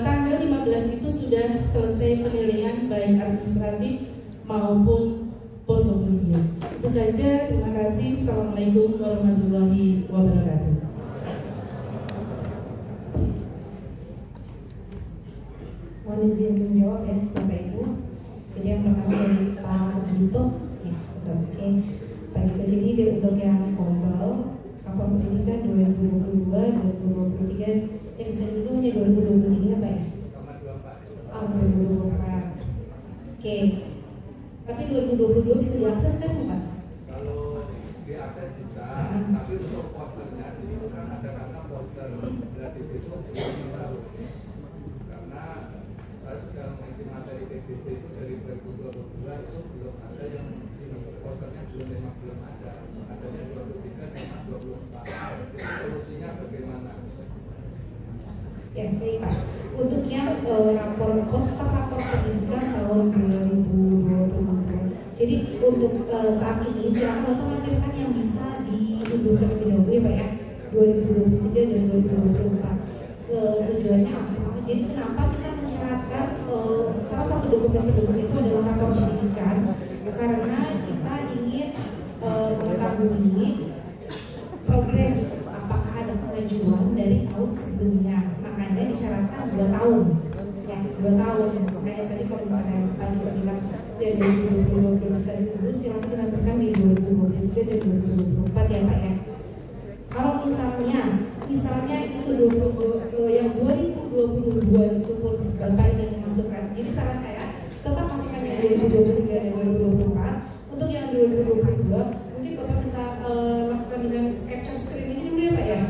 tanggal 15 itu sudah selesai penilaian baik administratif maupun portofolio. Itu saja, terima kasih. Assalamualaikum warahmatullahi wabarakatuh. mohon izin menjawab ya Bapak Ibu. Jadi yang pertama dari Pak Gito, ya oke. Pak Gito, jadi untuk yang Kombal rapor pendidikan 2022, 2023, ya bisa itu hanya 2023 Pak ya? 2024. Oke. Tapi 2022 bisa diakses kan Pak? Kalau diakses bisa, tapi untuk posternya di situ kan ada kata poster gratis itu belum tahu. Karena saya sudah mengisi materi PBB itu dari 2022 itu belum ada yang posternya belum ada. Adanya 23 memang 24. Jadi solusinya bagaimana? Ya baik Pak. Untuk yang poster rapor pendidikan tahun 2020. Jadi untuk saat ini silakan Bapak lampirkan yang bisa diunduh terlebih dahulu ya Pak ya, 2023 dan 2024. Tujuannya apa? Jadi kenapa kita mensyaratkan salah satu dokumen pendukung itu adalah rapor pendidikan? Karena kita ingin mengetahui progres apakah ada kemajuan dari tahun sebelumnya. Makanya disyaratkan 2 tahun. Ya, 2 tahun. Makanya tadi kalau misalnya Pak Gito bilang dari 2020 bisa dulu, silakan dilakukan di 2023 dan 2024 ya Pak ya. Kalau misalnya itu 20, yang 2022 itu pun Bapak ingin dimasukkan. Jadi saran saya tetap masukkan yang 2023 dan 2024. Untuk yang 2022 mungkin Bapak bisa lakukan dengan capture screen ini dulu ya Pak ya.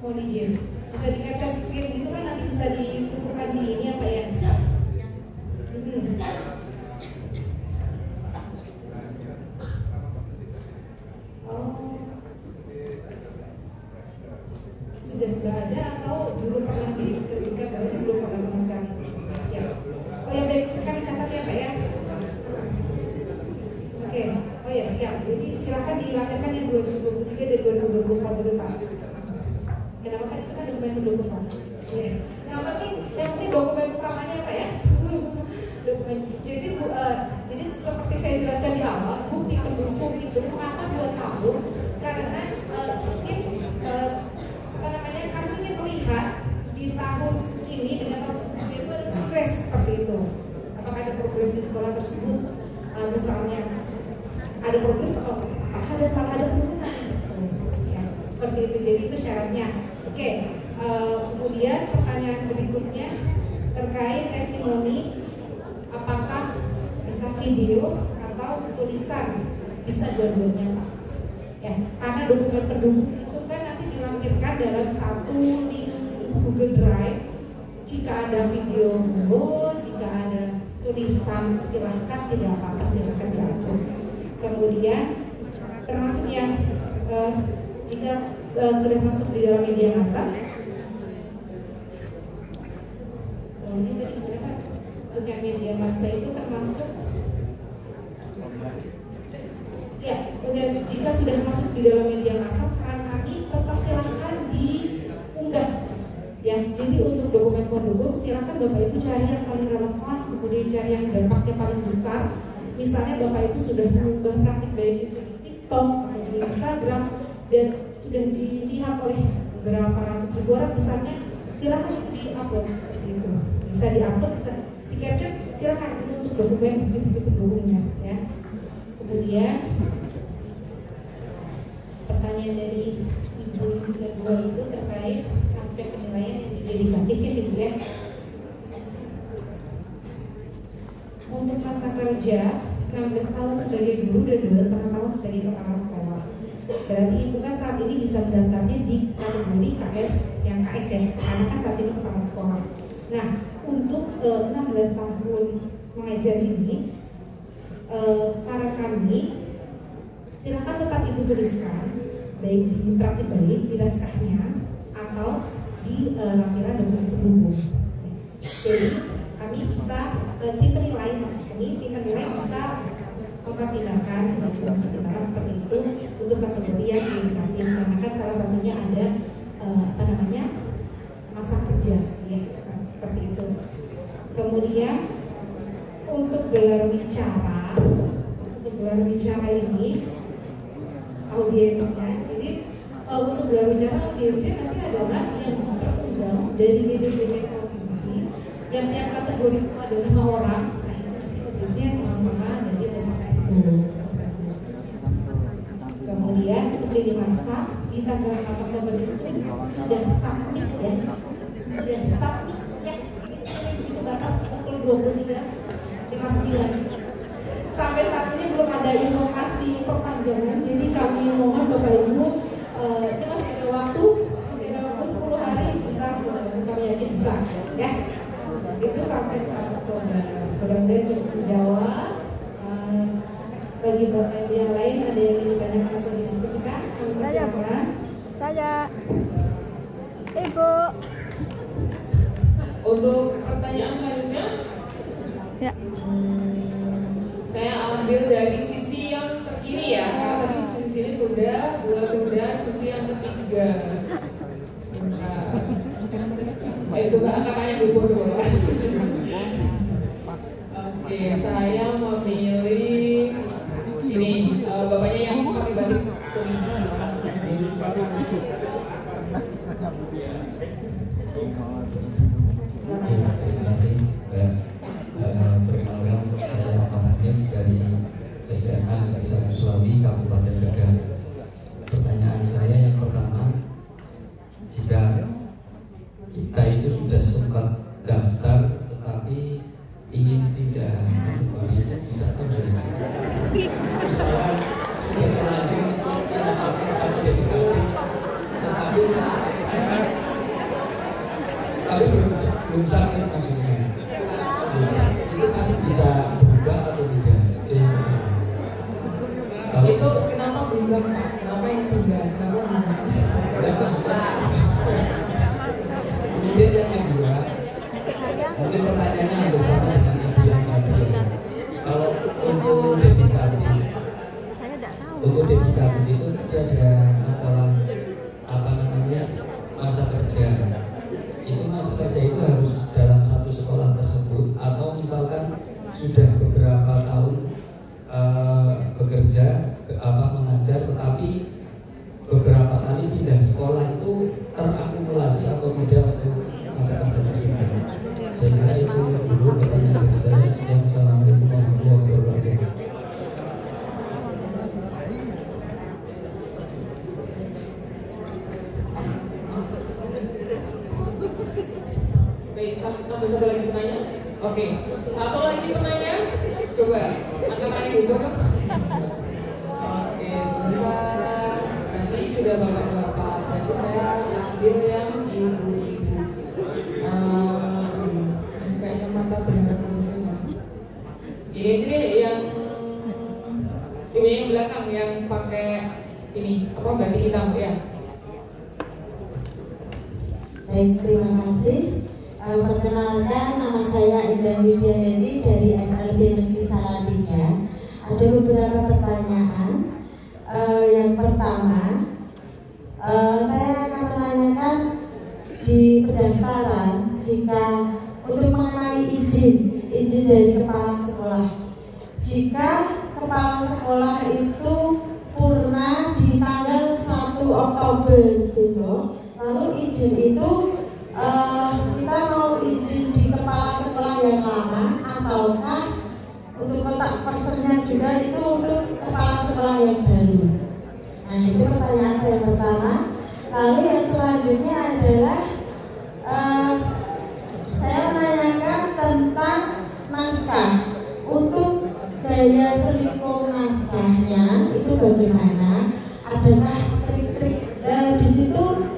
Mohon izin. Bisa di capture screen gitu kan, nanti bisa dikumpulkan di ini apa ya? Sudah nggak ada atau dulu pernah diterbitkan, berarti belum pernah sama sekali. Siap. Oh ya, baik, kami catat ya Pak ya. Oke. Oh ya siap. Jadi silakan dilakukan yang 2023 dan 2024 dulu Pak. Kenapa Pak? Itu kan dokumen pendukung Pak. Ya. Yang penting dokumen utamanya Pak ya. Dokumen. Jadi seperti saya jelaskan di awal, bukti pendukung itu mengapa 2 tahun? Karena mungkin kami ingin melihat di tahun ini dengan tahun sebelumnya itu ada progres seperti itu. Apakah ada progres di sekolah tersebut? Misalnya ada progres atau apakah ada penurunan? Ya, seperti itu. Jadi itu syaratnya. Oke. Kemudian pertanyaan berikutnya terkait testimoni, apakah bisa video atau tulisan? Bisa dua-duanya Pak. Ya, karena dokumen pendukung itu kan nanti dilampirkan dalam satu link Google Drive. Jika ada video jika ada tulisan silahkan, tidak apa-apa, silahkan diatur. Kemudian termasuk yang jika sudah masuk di dalam media massa, untuk yang media massa itu termasuk ya, jika sudah masuk di dalam media massa, saran kami tetap silahkan diunggah. Ya, jadi untuk dokumen pendukung silahkan Bapak Ibu cari yang paling relevan, kemudian cari yang dampaknya paling besar. Misalnya Bapak Ibu sudah mengunggah praktik baik itu di TikTok atau di Instagram dan sudah dilihat oleh berapa ratus ribu orang misalnya, silahkan di-upload seperti itu. Bisa di-upload, bisa di-capture, silahkan itu untuk dokumen pendukungnya ya. Kemudian pertanyaan dari Ibu yang kedua itu terkait aspek penilaian yang dedikatifnya gitu ya. Untuk masa kerja 16 tahun sebagai guru dan 12,5 tahun sebagai kepala sekolah. Berarti Ibu kan saat ini bisa mendaftarnya di kategori KS yang KS ya, karena kan saat ini kepala sekolah. Nah, untuk 16 tahun mengajar ini, saran kami silakan tetap Ibu tuliskan baik di praktik baik di naskahnya atau di lampiran dokumen pendukung. Jadi kami bisa tim penilai bisa mempertimbangkan seperti itu untuk kategori yang dedikatif, karena kan salah satunya ada masa kerja ya, seperti itu. Kemudian untuk gelar bicara ini audiensnya, jadi untuk gelar bicara audiensnya nanti adalah yang terundang dari BPJP provinsi Tiap-tiap kategori itu ada 5 orang. Nah, itu posisinya sama-sama jadi ada sampai 10. Kemudian untuk lini masa di tanggal 4 Oktober itu sudah submit ya, itu batas pukul 23.59. Sampai saat ini belum ada informasi perpanjangan, jadi kami mohon Bapak Ibu, ini masih ada waktu 10 hari bisa, kami yakin bisa ya. Itu sampai 4 Oktober. Mudah-mudahan cukup menjawab. Bagi Bapak Ibu yang lain ada yang ingin ditanyakan atau didiskusikan? Saya Ibu. Untuk pertanyaan selanjutnya, Ya. Saya ambil dari sisi yang terkiri ya, karena tadi sisi sini sudah, 2 sudah, sisi yang ketiga. Sebentar. Ayo coba angkatannya dulu coba. Oke, saya memilih ini bapaknya yang pakai batik kuning. Terima kasih. Perkenalkan, saya Pak Hanif dari SMA Negeri 1 Sulawi, Kabupaten Tegal. Pertanyaan saya yang pertama, jika kita itu sudah sempat daftar tetapi ingin pindah kategori itu bisa atau tidak? Misalkan sudah terlanjur kita pakai kamu dedikatif, tapi belum sakit maksudnya. Itu masih bisa berubah atau tidak? Itu kenapa berubah Pak? Kenapa yang berubah? Kenapa berubah? Dan maksudnya kemudian yang kedua, mungkin pertanyaannya hampir sama dengan ibu yang tadi. Kalau untuk dedikatif, itu ada masalah apa namanya masa kerja. Itu masa kerja itu harus dalam satu sekolah tersebut atau misalkan sudah beberapa tahun bekerja mengajar tetapi beberapa kali pindah sekolah itu terakumulasi atau tidak untuk masa kerja tersebut. Saya kira itu dulu pertanyaan dari saya. Assalamualaikum warahmatullahi wabarakatuh. Baik, tambah satu lagi penanya. Oke, satu lagi penanya. Coba angkat tangannya dulu kan? Oke, sebentar. Nanti sudah bapak-bapak. Nanti saya ambil yang ibu-ibu. Kayaknya mata berharap saya. Ini aja deh yang ibu yang belakang yang pakai ini apa batik hitam ya. Baik, terima kasih. Perkenalkan, nama saya Indah Widyawati dari SLB Negeri Salatiga. Ada beberapa pertanyaan. Yang pertama, saya akan menanyakan di pendaftaran jika untuk mengenai izin dari kepala sekolah. Jika kepala sekolah itu purna di tanggal 1 Oktober besok, lalu izin itu kita mau izin di kepala sekolah yang lama ataukah untuk kontak personnya juga itu untuk kepala sekolah yang baru. Nah, itu pertanyaan saya pertama. Lalu yang selanjutnya adalah saya menanyakan tentang naskah. Untuk gaya selingkuh naskahnya itu bagaimana? Adakah trik-trik di situ?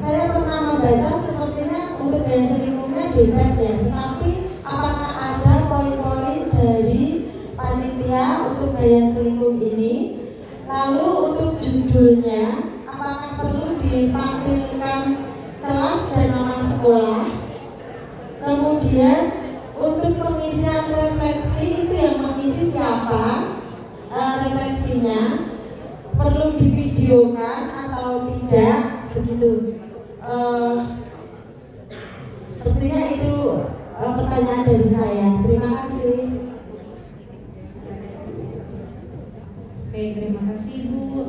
Saya pernah membaca sepertinya untuk gaya selingkuhnya bebas ya, tetapi apakah ada poin-poin dari panitia untuk gaya selingkuh ini? Lalu untuk judulnya, apakah perlu ditampilkan kelas dan nama sekolah? Kemudian untuk pengisian refleksi itu yang mengisi siapa? Refleksinya perlu divideokan atau tidak? Begitu. Sepertinya itu pertanyaan dari saya. Terima kasih. Oke, terima kasih Bu.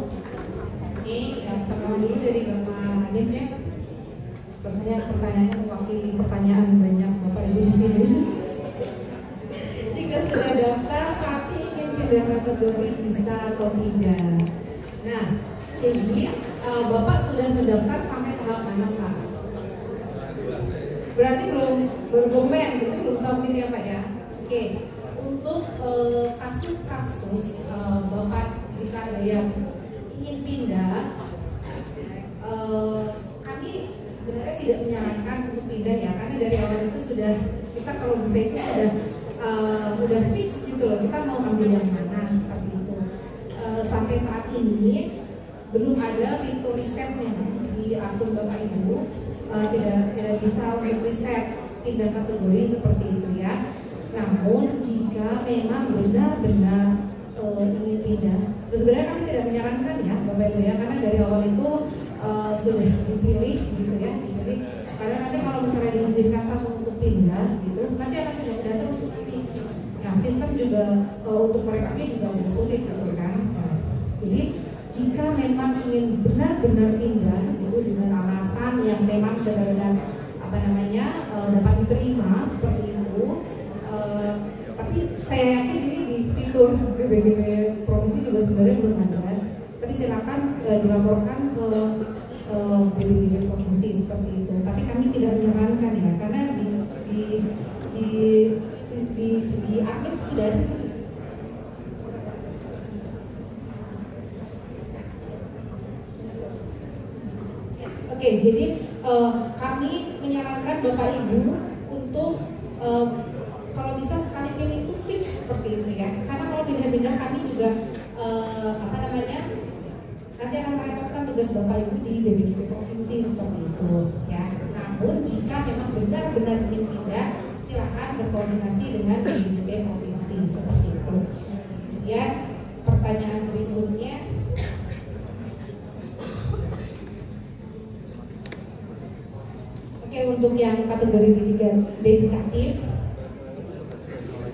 Ini yang pertama dulu dari Bapak Hanif ya. Sepertinya pertanyaannya mewakili pertanyaan banyak Bapak Ibu di sini. pindah kategori bisa atau tidak. Nah, jadi Bapak sudah mendaftar sampai tahap mana Pak? Berarti belum berdomain, itu belum submit ya Pak ya? Oke, untuk kasus-kasus Bapak jika ada yang ingin pindah, kami sebenarnya tidak menyarankan untuk pindah ya, karena dari awal itu sudah kita kalau bisa itu sudah fix gitu loh, kita mau ambil yang mana seperti itu. Sampai saat ini belum ada fitur risetnya di akun Bapak Ibu, tidak bisa reset pindah kategori seperti itu ya. Namun jika memang benar-benar ingin pindah, sebenarnya kami tidak menyarankan ya Bapak Ibu ya, karena dari awal itu sudah dipilih gitu ya, dipilih. Karena nanti kalau misalnya diizinkan satu untuk pindah gitu, nanti akan pindah-pindah terus untuk pilih. Nah sistem juga untuk mereka juga lebih sulit gitu kan. Nah, jadi jika memang ingin benar-benar pindah gitu dengan alasan yang memang benar-benar dapat diterima seperti itu, tapi saya yakin ini di fitur BPJP provinsi juga sebenarnya belum ada. Tapi silakan dilaporkan ke BPJP provinsi seperti itu. Tapi kami tidak menyarankan ya, karena di akun sudah ada. Oke, jadi kami menyarankan Bapak Ibu untuk kalau bisa sekali pilih itu fix seperti itu ya. Karena kalau pindah-pindah kami juga nanti akan merepotkan tugas Bapak Ibu di BPJP provinsi seperti itu ya. Namun jika memang benar-benar ingin pindah, silakan berkoordinasi dengan BPJP provinsi seperti itu. Kemudian pertanyaan berikutnya. Untuk yang kategori dedikatif,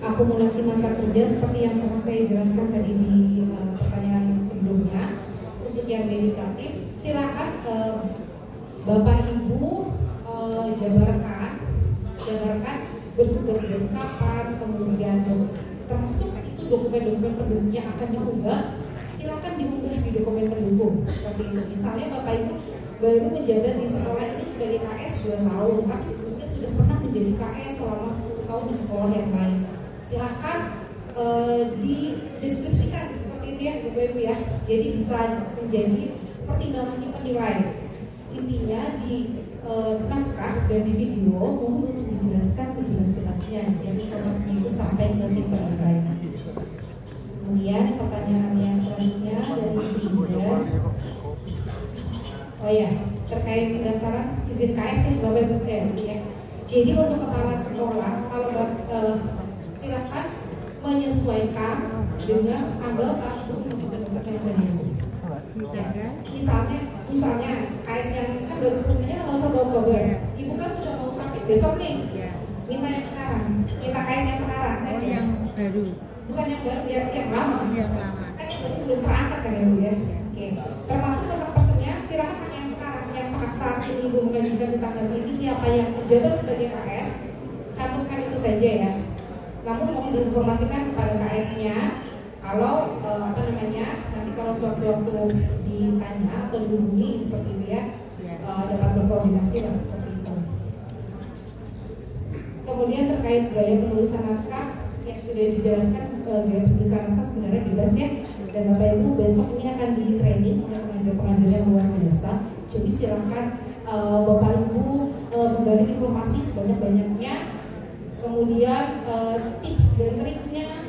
akumulasi masa kerja seperti yang pernah saya jelaskan tadi di pertanyaan sebelumnya. Untuk yang dedikatif, silakan Bapak Ibu jabarkan bertugas dari kapan, kemudian termasuk itu dokumen-dokumen pendukung yang akan diunggah, silakan diunggah di dokumen pendukung seperti itu. Misalnya Bapak Ibu baru menjabat di sekolah ini sebagai KS 2 tahun, tapi sebelumnya sudah pernah menjadi KS selama 10 tahun di sekolah yang lain. Silahkan dideskripsikan seperti itu ya Bapak Ibu ya. Jadi bisa menjadi pertimbangannya penilai. Intinya di naskah dan di video mohon untuk dijelaskan sejelas-jelasnya, dan informasinya itu sampai ke tim penilai. Kemudian pertanyaan yang selanjutnya dari Dinda. Oh ya, terkait pendaftaran izin KS yang Bapak Ibu ya. Jadi untuk kepala sekolah, kalau silakan menyesuaikan dengan tanggal saat itu menunjukkan pengajian. Ya, misalnya KS yang kan baru punya tanggal 1 Oktober, Ibu kan sudah mau sakit besok nih. Minta yang sekarang, minta KS yang sekarang. Oh, yang baru. Bukan yang baru, yang lama. Yang lama. Kan yang baru belum terangkat kan ya Bu ya. Oke. Termasuk untuk personnya, silakan saat ini Ibu mengajukan di tanggal ini siapa yang menjabat sebagai KS, cantumkan itu saja ya. Namun mohon diinformasikan kepada KS-nya kalau nanti kalau suatu waktu ditanya atau dihubungi seperti itu ya, dapat berkoordinasi dan seperti itu. Kemudian terkait gaya penulisan naskah yang sudah dijelaskan, gaya penulisan naskah sebenarnya bebas ya. Dan Bapak Ibu besok ini akan di training oleh pengajar-pengajar yang luar biasa. Jadi silakan Bapak Ibu menggali informasi sebanyak-banyaknya, kemudian tips dan triknya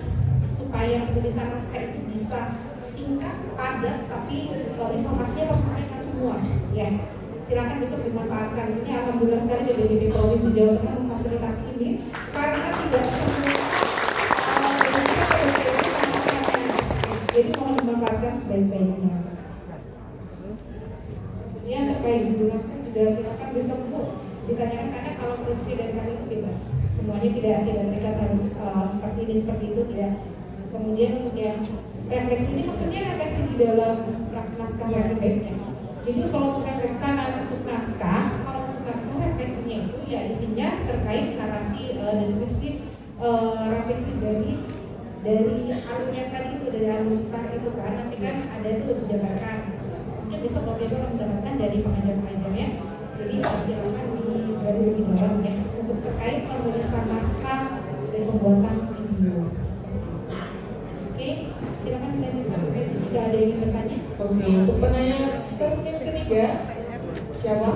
supaya penulisan naskah itu bisa singkat, padat, tapi informasinya tersampaikan semua. Ya, silakan besok dimanfaatkan. Ini alhamdulillah sekali BPJP Provinsi Jawa Tengah memfasilitasi ini karena tidak semua jadi mohon dimanfaatkan sebaik-baiknya. Kemudian terkait dijelaskan juga silakan bisa untuk ditanyakan, karena kalau prinsip dari kami itu bebas, semuanya tidak mereka harus seperti ini seperti itu tidak. Kemudian untuk yang refleksi ini maksudnya refleksi di dalam naskah baik-baiknya. Jadi kalau untuk naskah, refleksinya itu ya isinya terkait narasi, deskripsi, refleksi dari dari alurnya tadi itu, dari alur start itu kan, nanti kan ada tuh dijabarkan. Mungkin besok Bapak Ibu akan mendapatkan dari pengajar-pengajarnya. Jadi silakan baru lebih dalam ya untuk terkait penulisan naskah dan pembuatan video. Oke, silakan dilanjutkan jika ada yang bertanya. Oke, untuk penanya termin ketiga siapa?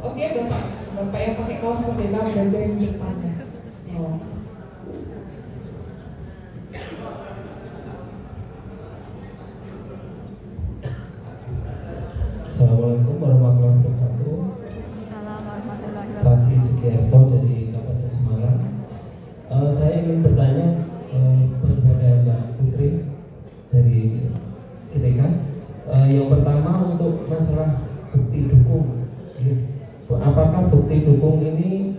Oke, Bapak yang pakai kaos merdeka belajar yang di panas. Assalamualaikum warahmatullahi wabarakatuh. Sasi Sugiarto dari Kabupaten Semarang. Saya ingin bertanya kepada Mbak Putri dari GTK. Yang pertama untuk masalah bukti dukung. Apakah bukti dukung ini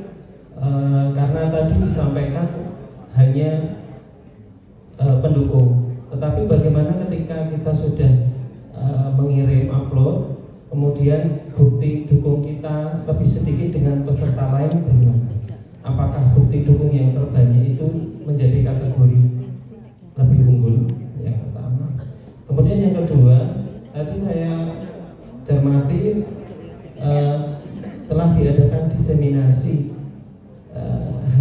karena tadi disampaikan hanya pendukung, tetapi bagaimana ketika kita sudah mengirim upload, kemudian bukti dukung kita lebih sedikit dengan peserta lain, bagaimana? Apakah bukti dukung yang terbanyak itu menjadi kategori lebih unggul? Yang pertama. Kemudian yang kedua, tadi saya cermati telah diadakan diseminasi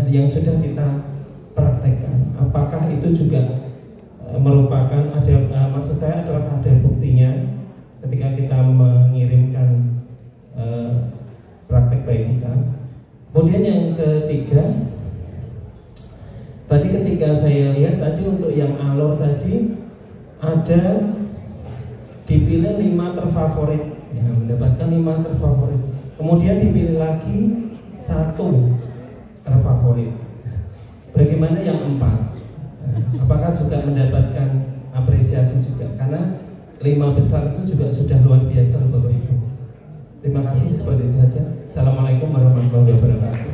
yang sudah kita praktekkan. Apakah itu juga merupakan maksud saya adalah ada buktinya ketika kita mengirimkan praktek baik kita. Kemudian yang ketiga, tadi ketika saya lihat tadi untuk yang alur tadi ada dipilih 5 terfavorit, ya, mendapatkan 5 terfavorit. Kemudian dipilih lagi 1 terfavorit. Bagaimana yang 4? Apakah juga mendapatkan apresiasi juga? Karena 5 besar itu juga sudah luar biasa, Bapak Ibu. Terima kasih, seperti itu saja. Assalamualaikum warahmatullahi wabarakatuh.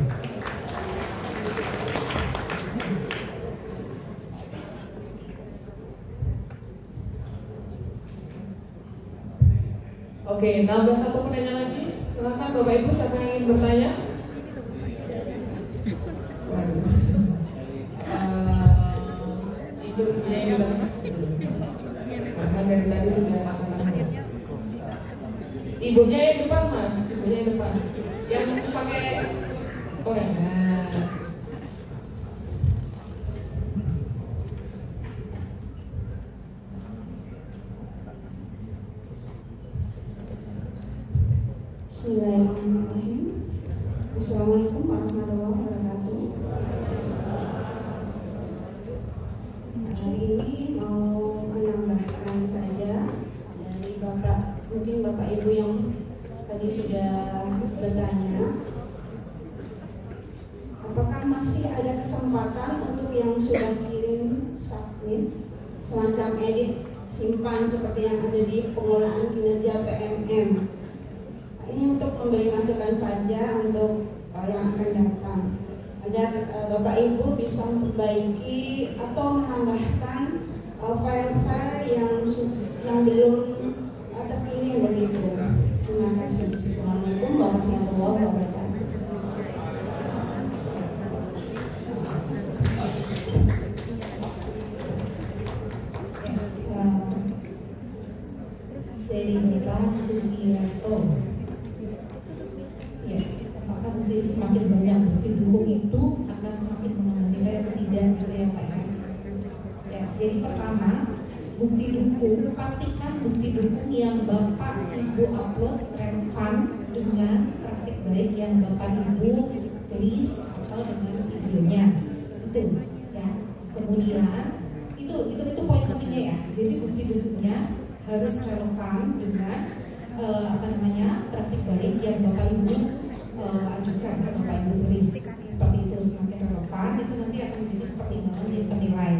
Oke, nambah 1 penanya lagi. Silakan Bapak Ibu, siapa yang ingin bertanya? Itu ibunya yang di depan. Karena dari tadi sudah ibunya yang depan, Mas. Ibunya yang depan. Yang pakai Bismillahirrahmanirrahim. Assalamualaikum warahmatullahi wabarakatuh. Hari ini mau menambahkan saja dari mungkin Bapak Ibu yang tadi sudah bertanya, apakah masih ada kesempatan untuk yang sudah kirim submit semacam edit simpan seperti yang ada di pengelolaan kinerja PMM. Ini untuk memberi masukan saja untuk yang akan datang, agar Bapak Ibu bisa memperbaiki atau menambahkan file-file yang belum terkirim begitu. Terima kasih. Assalamualaikum warahmatullahi wabarakatuh. Dari Bapak Sugiarto. Ya, apakah semakin banyak bukti dukung itu akan semakin menambah nilai atau tidak, gitu ya Pak? Ya, jadi pertama, bukti dukung, pastikan bukti dukung yang Bapak Ibu upload relevan dengan praktik baik yang Bapak Ibu tulis atau dengan videonya. Itu ya. Kemudian itu poin pentingnya ya. Jadi bukti dukungnya harus relevan dengan praktik baik yang Bapak Ibu ajukan ke Bapak Ibu tulis. Seperti itu, semakin relevan itu nanti akan menjadi pertimbangan tim penilai.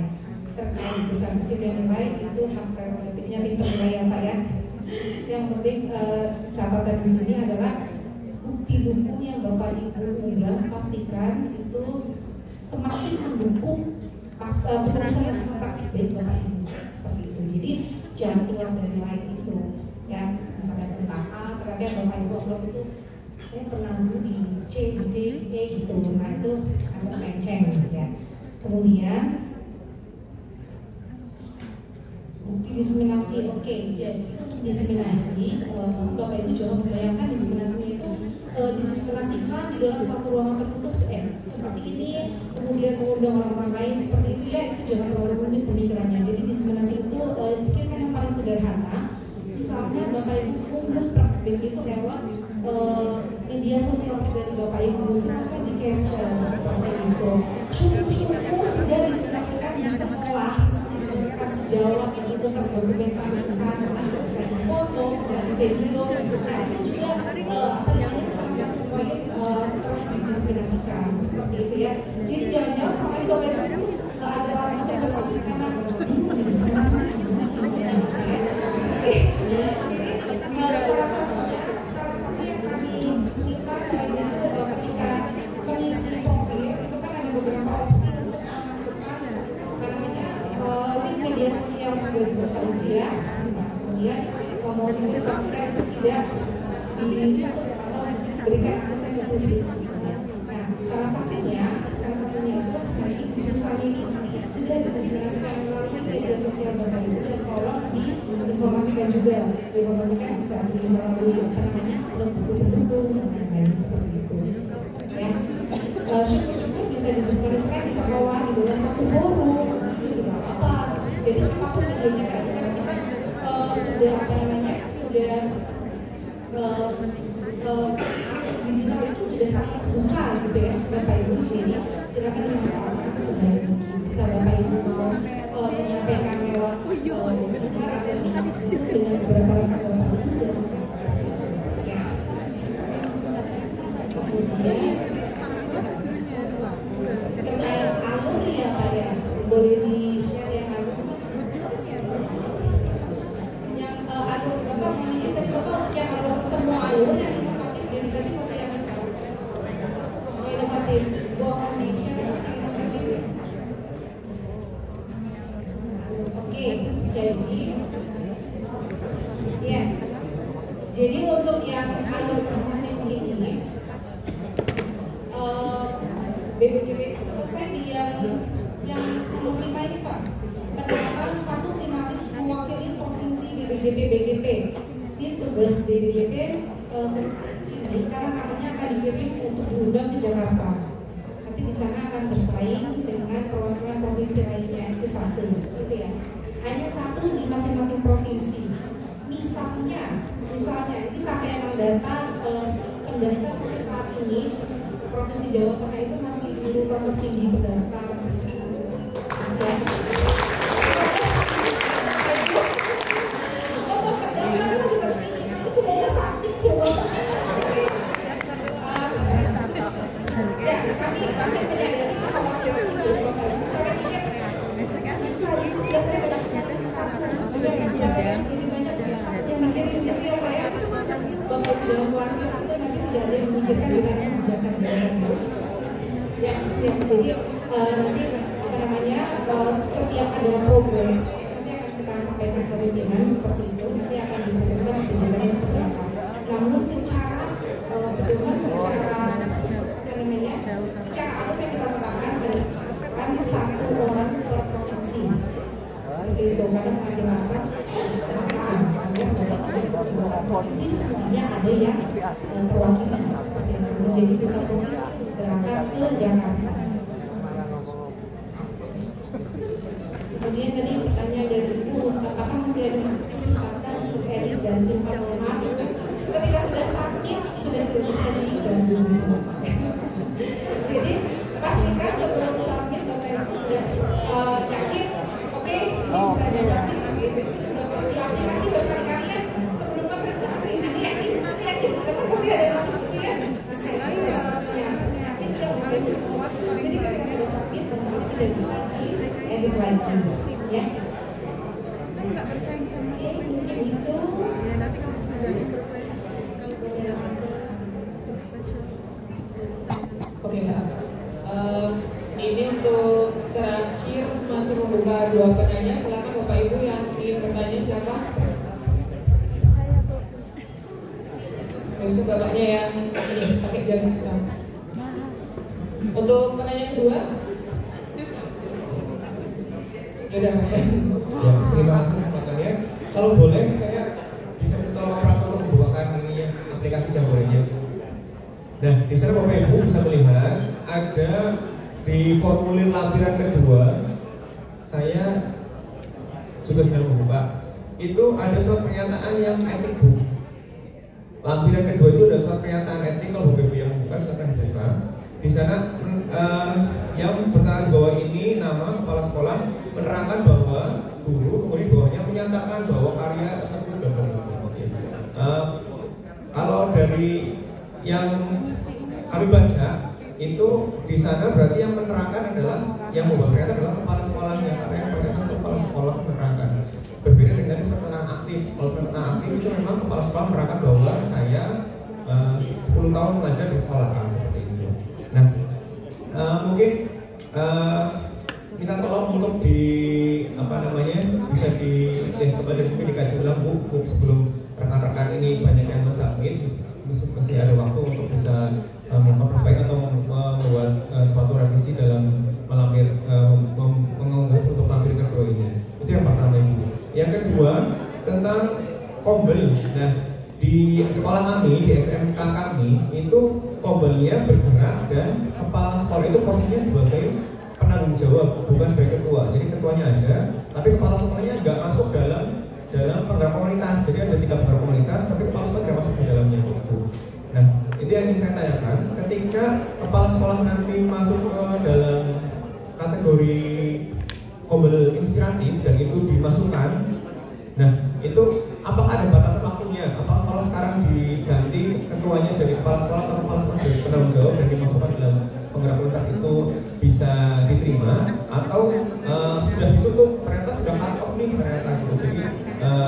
Terkait besar kecilnya nilai itu hak prerogatifnya tim penilai ya Pak ya. Yang penting catatan di sini adalah bukti dukung yang Bapak Ibu unggah, pastikan itu semakin mendukung penulisan naskah praktik baik Bapak Ibu, seperti itu. Jadi jangan keluar dari lain itu ya. Misalnya tentang A, ternyata Bapak Ibu upload itu saya pernah dulu di C, di D, E gitu. Nah itu agak melenceng ya. Kemudian diseminasi, oke, jadi untuk diseminasi, Bapak Ibu coba membayangkan diseminasinya itu didiseminasikan di dalam satu ruangan tertutup seperti ini, kemudian mengundang orang-orang lain seperti itu ya, itu jangan terlalu rumit pemikirannya. Jadi diseminasi itu pikirkan yang paling sederhana, misalnya Bapak Ibu unggah praktik itu lewat media sosial dari Bapak Ibu, silahkan di capture seperti itu. Syukur-syukur sudah diseminasikan di sekolah, sejawat yang itu terdokumentasikan, bisa di foto, bisa di video, nah itu juga salah satu poin telah didiskriminasikan seperti itu ya. Jadi jangan-jangan sampai Bapak Ibu acara itu besar karena bingung didiskriminasikan. Salah satu yang kami lihat ketika mengisi profil itu kan ada beberapa opsi untuk memasukkan link media sosial dari Bapak Ibu ya. Kemudian mau dipastikan tidak diberikan akses ke publik. Nah, salah satunya itu nanti misalnya sudah didiskriminasikan melalui media sosial Bapak Ibu dan tolong diinformasikan juga, diinformasikan bisa melalui buku-buku dan lain seperti itu. Ya, syukur-syukur bisa didiskriminasikan di sekolah di dalam satu forum, itu nggak apa-apa. Jadi apapun tujuannya kan sudah akses digital itu sudah sangat terbuka gitu ya Bapak Ibu. Jadi silakan dimanfaatkan sebaik mungkin. Jika Bapak Ibu mau menyampaikan lewat webinar atau dengan beberapa rekan Bapak Ibu silakan. Ya. Kemudian terkait alur ya Pak ya, boleh di-share yang alur Mas? Yang alur Bapak mau izin tadi Bapak yang alur semua alur yang inovatif jadi tadi Bapak yang inovatif, mohon di-share si inovatif. Oke, jadi untuk yang alur inovatif ini BPGP selesai di yang 5 ini Pak, penerapan satu tematis mewakili provinsi di BGP. Ini tugas BGP karena namanya akan dikirim untuk diundang ke Jakarta. Nanti di sana akan bersaing dengan perwakilan provinsi lainnya, itu satu, gitu ya. Hanya satu di masing-masing provinsi. Misalnya ini sampai emang data pendaftar sampai saat ini Provinsi Jawa Tengah itu masih berupa tertinggi pendaftar. Jadi nanti setiap ada program nanti akan kita sampaikan ke pimpinan seperti itu, nanti akan diputuskan kebijakannya seperti apa. Namun secara secara alur yang kita tetapkan adalah satu orang per provinsi seperti itu, karena ada masa provinsi semuanya ada yang perwakilan seperti itu. Jadi kita berangkat ke Jakarta. Kemudian tadi pertanyaan dari Ibu, apakah masih ada kesempatan untuk edit dan simpan rumah? Ketika sudah sakit, sudah tidak bisa diganti. Jadi pastikan sebelum sakit Bapak Ibu sudah yakin, oke, ini bisa sakit itu juga di aplikasi berkali-kali ya. Sebelum Bapak Ibu nanti yakin, tetap pasti ada waktu itu ya. Nah ini salah satunya. Yakin tidak boleh semua. Jadi ketika sudah sakit, Bapak Ibu tidak bisa edit lagi, ya. Kan nggak bersaing sama Itu ya, nanti kalau sudah Oke Kak, ini untuk terakhir masih membuka dua penanya. Silakan Bapak Ibu yang ingin bertanya siapa? Terus bapaknya yang pakai jas hitam. Untuk penanya kedua, Beda ya. Ya, terima kasih kesempatannya. Kalau boleh saya bisa minta operator untuk membukakan ini ya, aplikasi Jamboree. Nah, di sana Bapak Ibu bisa melihat ada di formulir lampiran kedua, saya sudah sedang membuka. Itu ada surat pernyataan yang etik Bu. Lampiran kedua itu ada surat pernyataan etik. Kalau Bapak Ibu yang membuka silahkan dibuka. Di sana yang bertahan bahwa ini nama kepala sekolah menerangkan bahwa guru, kemudian bawahnya menyatakan bahwa karya tersebut dan kalau dari yang kami baca itu di sana berarti yang menerangkan adalah yang membuat pernyataan adalah kepala sekolahnya, karena yang pernyataan kepala sekolah menerangkan. Berbeda dengan keterangan aktif. Kalau keterangan aktif itu memang kepala sekolah menerangkan bahwa saya 10 tahun mengajar di sekolah seperti itu. Nah, mungkin kita tolong untuk di bisa kepada mungkin dikaji ulang Bu sebelum rekan-rekan ini banyak yang mensubmit, masih ada waktu untuk bisa memperbaiki atau membuat suatu revisi dalam mengunggah untuk lampir kedua ini. Itu yang pertama Ibu. Yang kedua tentang kombel. Nah, di sekolah kami, di SMK kami itu kombelnya bergerak dan kepala sekolah itu posisinya sebagai penanggung jawab, bukan sebagai ketua. Jadi ketuanya ada, tapi kepala sekolahnya nggak masuk dalam penggerak komunitas. Jadi ada 3 penggerak komunitas, tapi kepala sekolah tidak masuk di dalamnya. Nah, itu yang ingin saya tanyakan. Ketika kepala sekolah nanti masuk ke dalam kategori kombel inspiratif dan itu dimasukkan, nah itu apakah ada batasan waktunya? Apakah kalau sekarang diganti ketuanya jadi kepala sekolah atau kepala sekolah jadi penanggung jawab dan dimasukkan dalam penggerak komunitas itu bisa diterima, atau sudah ditutup, ternyata sudah cut off nih ternyata gitu. Jadi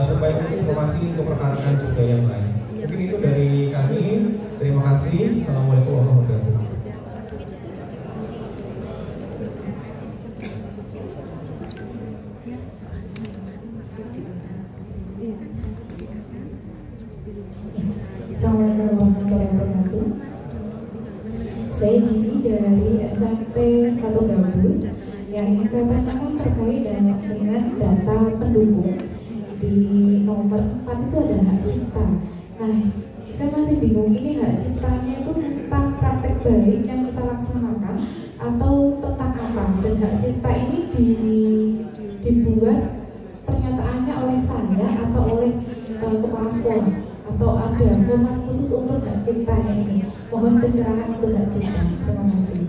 supaya untuk informasi untuk rekan-rekan juga yang lain. Mungkin itu dari kami. Terima kasih. Assalamualaikum warahmatullahi wabarakatuh. Assalamualaikum warahmatullahi wabarakatuh. Saya Dini dari SMP 1 Gabus. Yang ingin saya tanyakan terkait dengan data pendukung di nomor 4 itu ada hak cipta. Nah, saya masih bingung, ini hak ciptanya itu tentang praktek baik yang kita laksanakan atau tentang apa? Dan hak cipta ini dibuat pernyataannya oleh saya atau oleh kepala sekolah, atau ada format khusus untuk hak ciptanya ini? Mohon pencerahan untuk hak cipta. Terima kasih.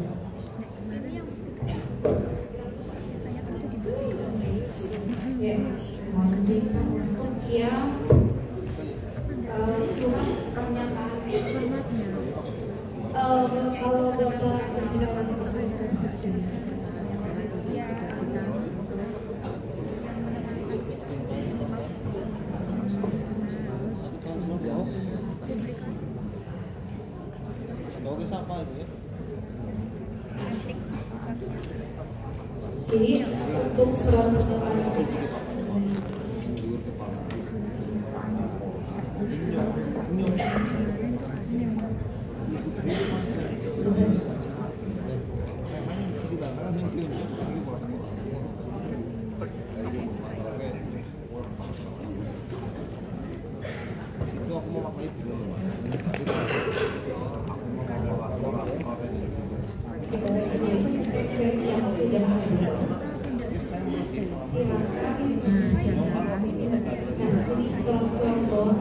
Ya, mohon cipta untuk yang surat pernyataan. Kalau Bapak jadi untuk surat pernyataan yang sudah ada. Silakan isi. Nah, ini pelan-pelan bawah.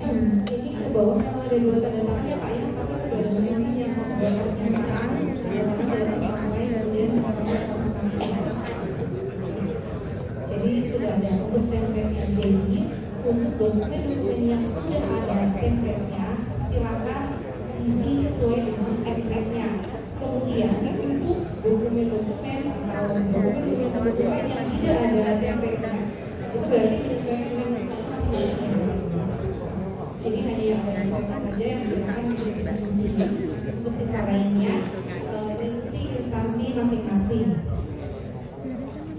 Ini ke bawah memang ada 2 tanda tangannya Pak ya, tapi sudah ada tulisannya membuat pernyataan dari sampai kemudian jadi sudah ada untuk template-nya. Jadi untuk dokumen-dokumen yang sudah ada template-nya silakan isi sesuai dengan template-nya. Kemudian untuk dokumen-dokumen atau dokumen yang tidak ada template-nya itu berarti menyesuaikan dengan masing-masing. Jadi hanya yang ada saja yang silakan diikuti. Untuk sisa lainnya mengikuti instansi masing-masing.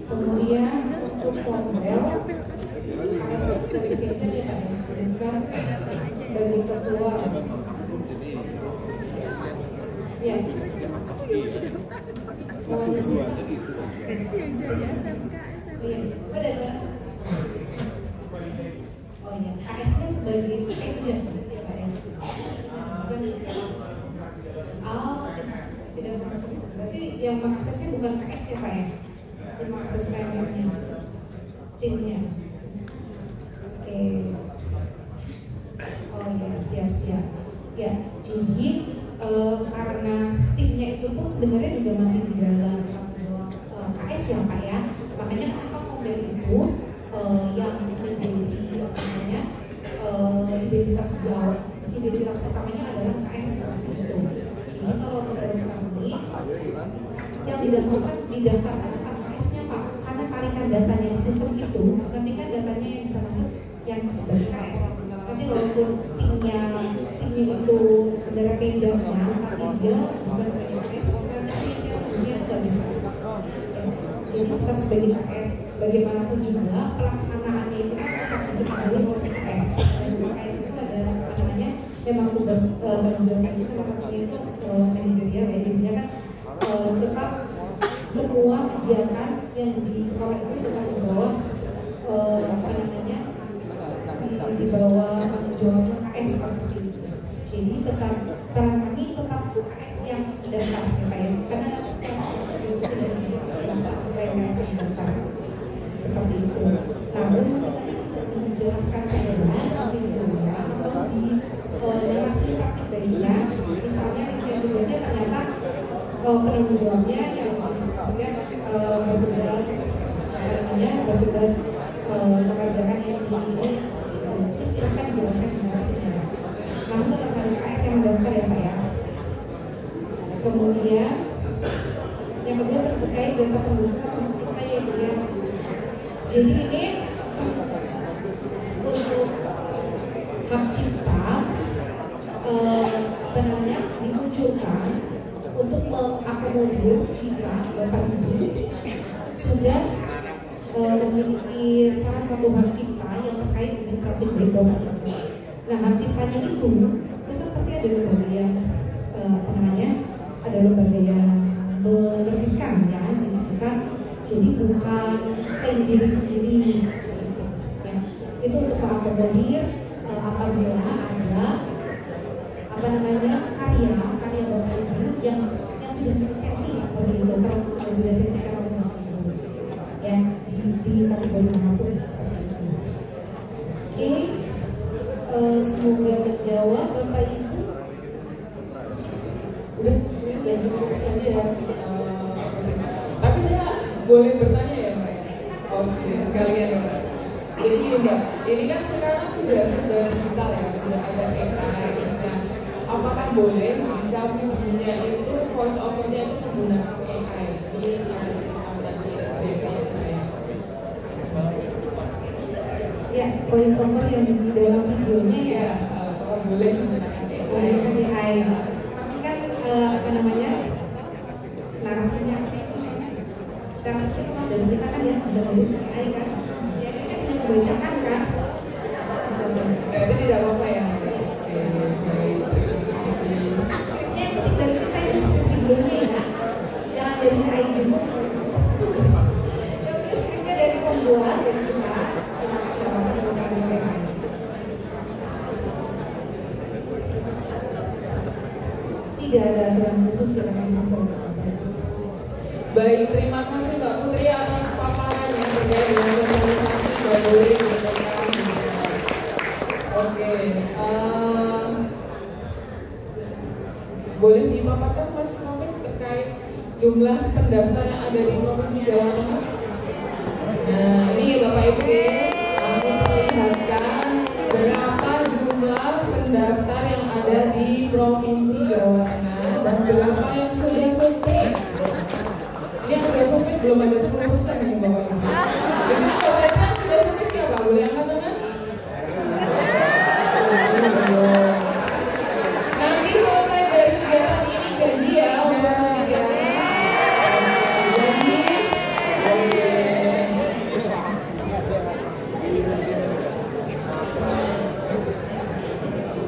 Kemudian untuk formel saya sebagai picture ya Pak, bukan sebagai ketua. Ya. Yang dari SMK. Oh iya, KS-nya sebagai agent ya Pak ya? Tidak maksud. Berarti yang mengaksesnya bukan KS ya Pak ya? Yang mengakses PMM-nya, timnya. Oke. Oh iya, siap-siap. Ya, jadi karena timnya itu pun sebenarnya juga masih di dalam KS ya Pak ya. Makanya kenapa model itu yang menjadi identitas pertamanya adalah KS seperti itu. Jadi kalau menurut kami yang didaftarkan tentang KS-nya Pak, karena tarikan datanya di sistem itu, nanti kan datanya yang bisa masuk yang sebagai KS. Nanti walaupun timnya itu sebenarnya pinjamnya tapi dia bukan sebagai KS, nanti itu nggak bisa. Jadi tetap sebagai KS. Bagaimanapun juga pelaksanaannya itu kan tetap diketahui oleh KS. Dan KS itu ada namanya memang tugas menunjukkan salah satunya itu manajerial ya. Jadinya kan tetap semua kegiatan yang di sekolah itu tetap di bawah di bawah tanggung jawab KS seperti itu. Jadi tetap saran kami tetap KS yang mendaftar ya Pak ya. Karena sekarang itu sudah bisa sesuai KS yang mendaftar seperti itu. Namun tadi dijelaskan saja atau di relasi praktik baiknya, misalnya yang tugasnya ternyata penanggung jawabnya yang maksudnya bertugas mengerjakan yang ini silahkan dijelaskan di relasinya. Namun tetap harus KS yang mendaftar ya Pak ya. Kemudian yang kedua terkait data penduduk pencipta yang dia. Jadi ini untuk hak cipta dimunculkan untuk mengakomodir jika Bapak Ibu sudah memiliki salah satu hak cipta yang terkait dengan public background. Nah, hak ciptanya itu kan pasti ada lembaga yang ada lembaga yang menerbitkan ya, jadi bukan diri sendiri seperti itu. Ya. Itu untuk mengakomodir apabila ada karya Bapak Ibu yang sudah berlisensi seperti itu, kalau sudah berlisensi karena Bapak Ibu ya di kategori manapun seperti itu. Oke, semoga menjawab Bapak Ibu. Udah ya cukup saja ya. Tapi saya boleh bertanya ya Mbak ya? Oke, sekalian ya Mbak. Jadi Mbak, ini kan sekarang sudah serba digital ya, sudah ada AI. Nah, apakah boleh jika videonya itu voice over-nya itu menggunakan AI? Ini ada di tadi saya. Ya, voice over yang di dalam videonya ya, apakah boleh menggunakan AI? AI. Tapi kan narasinya narasi itu kan dari kita kan ya udah nulis AI kan, ya kita tidak membacakan kan. Berarti tidak apa-apa ya? Skripnya yang penting dari kita itu videonya ya, jangan dari AI juga. Yang penting skripnya dari pembuat dari kita. Tidak ada aturan khusus yang bisa disesuaikan. Baik, terima kasih Mbak Putri atas paparan yang terkait dengan sosialisasi Mbak Putri. Oke, boleh dipaparkan Mas Novi terkait jumlah pendaftar yang ada di Provinsi Jawa Tengah? Nah, ini Bapak Ibu kami perlihatkan berapa jumlah pendaftar yang ada di Provinsi Jawa Tengah dan berapa yang sudah submit. Ini yang sudah submit belum ada 10% ini Bapak Ibu. Di sini Bapak Ibu yang sudah submit siapa? Boleh angkat tangan? Nanti selesai dari kegiatan ini gaji ya untuk submit ya. Gaji.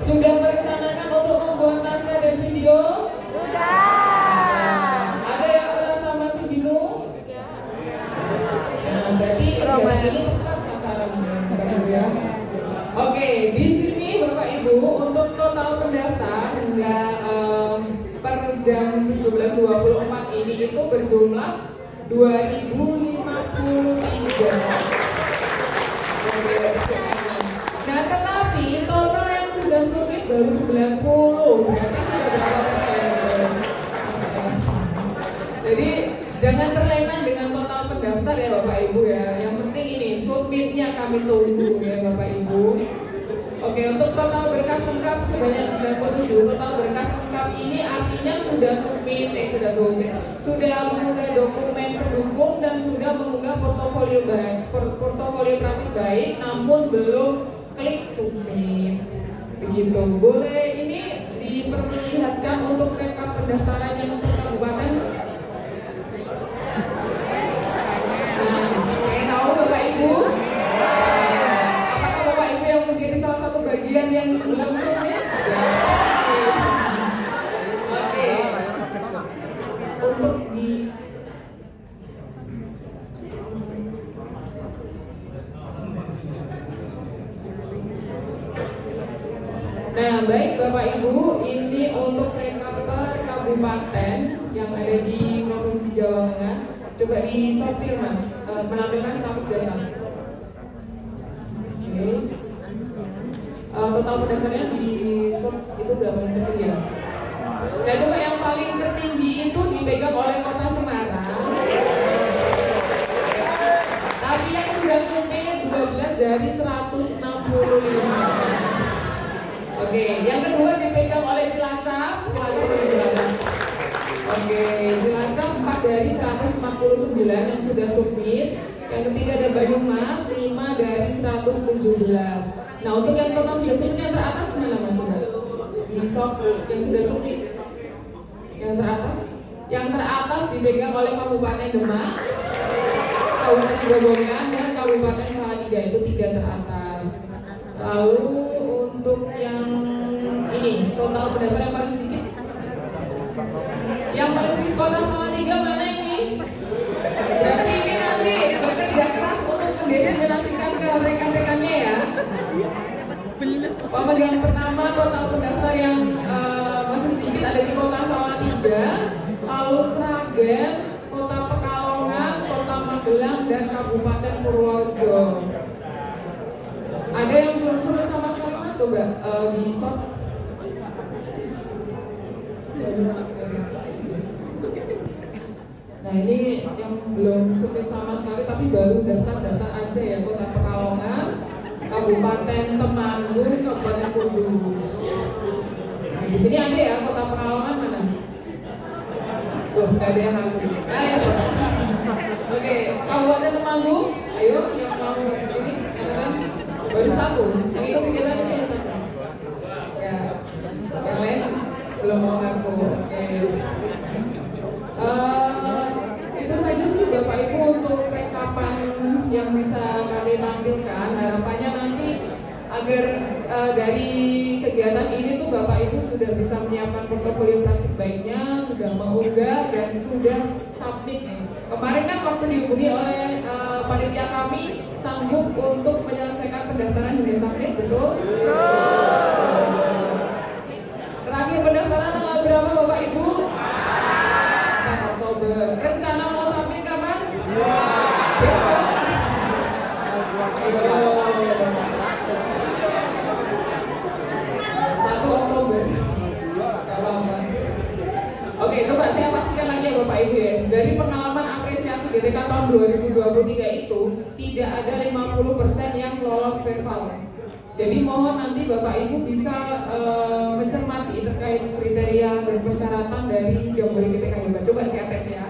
Sudah merencanakan untuk membuat naskah dan video? Sudah. Ada yang merasa masih bingung? Ibu, untuk total pendaftar hingga per jam 17.24 ini itu berjumlah 2053. Nah, tetapi total yang sudah submit baru 90. Berarti sudah berapa persen? Jadi jangan terlena dengan total pendaftar ya Bapak Ibu ya. Yang penting ini submitnya kami tunggu ya Bapak Ibu. Oke, untuk total berkas lengkap sebanyak 97. Total berkas lengkap ini artinya sudah mengunggah dokumen pendukung dan sudah mengunggah portofolio praktik baik, namun belum klik submit. Begitu. Boleh ini diperlihatkan untuk rekap pendaftaran yang untuk kabupaten, Mas? Nah, tahu Bapak Ibu? Apakah Bapak Ibu yang menjadi salah satu bagian yang belum submit? Ya. Oke. Untuk di Nah, baik Bapak Ibu, ini untuk rekap per kabupaten yang ada di Provinsi Jawa Tengah. Coba disortir Mas, menampilkan 100 data. Oke. Total pendaftarnya di sort itu berapa yang tertinggi ya? Nah, coba yang paling tertinggi itu dipegang oleh Kota Semarang. Tapi yang sudah submit 12 dari 165. Oke, yang kedua dipegang oleh Cilacap. Oke, Cilacap 4 dari 149 yang sudah submit. Yang ketiga ada Banyumas 5 dari 117. Nah, untuk yang total sudah submit yang teratas mana Mas? Di shop yang sudah submit. Yang teratas dipegang oleh Kabupaten Demak, Kabupaten Grobogan dan Kabupaten Salatiga, itu 3 teratas. Lalu untuk yang ini total pendaftar yang paling sedikit, Kota Salatiga mana ini? Berarti ini nanti bekerja keras untuk mendiseminasikan ke rekan-rekannya ya. Pemegang pertama total pendaftar yang masih sedikit ada di Kota Salatiga, lalu Sragen, Kota Pekalongan, Kota Magelang dan Kabupaten Purworejo. Ada yang belum submit sama sekali Mas? Coba di short. Nah, ini yang belum submit sama sekali tapi baru daftar aja ya. Kota Pekalongan, Kabupaten Temanggung, Kabupaten Kudus. Nah, di sini ada ya Kota Pekalongan mana? Tuh, nggak ada yang aku. Ayo. Oke, Kabupaten Temanggung. Ayo, yang mau ini katakan. Baru 1, yang itu kegiatan ini 1. Ya, yang lain belum mau ngaku. Oke. Itu saja sih Bapak Ibu untuk rekapan yang bisa kami tampilkan. Harapannya nanti agar dari kegiatan ini tuh Bapak Ibu sudah bisa menyiapkan portofolio praktik baiknya, sudah mengunggah dan sudah submit. Kemarin kan waktu dihubungi oleh panitia kami sanggup untuk menyelesaikan pendaftaran hingga submit, betul? Terakhir pendaftaran tanggal berapa Bapak Ibu? 4 Oktober. Rencana mau submit kapan? Besok. 1 Oktober. Gak apa-apa. Oke, coba saya pastikan lagi ya Bapak Ibu ya. Dari pengalaman apresiasi GTK tahun 2023 itu tidak ada 50% yang lolos verbal. Jadi mohon nanti Bapak Ibu bisa mencermati terkait kriteria dan persyaratan dari Jambore GTK Hebat. Coba saya tes ya.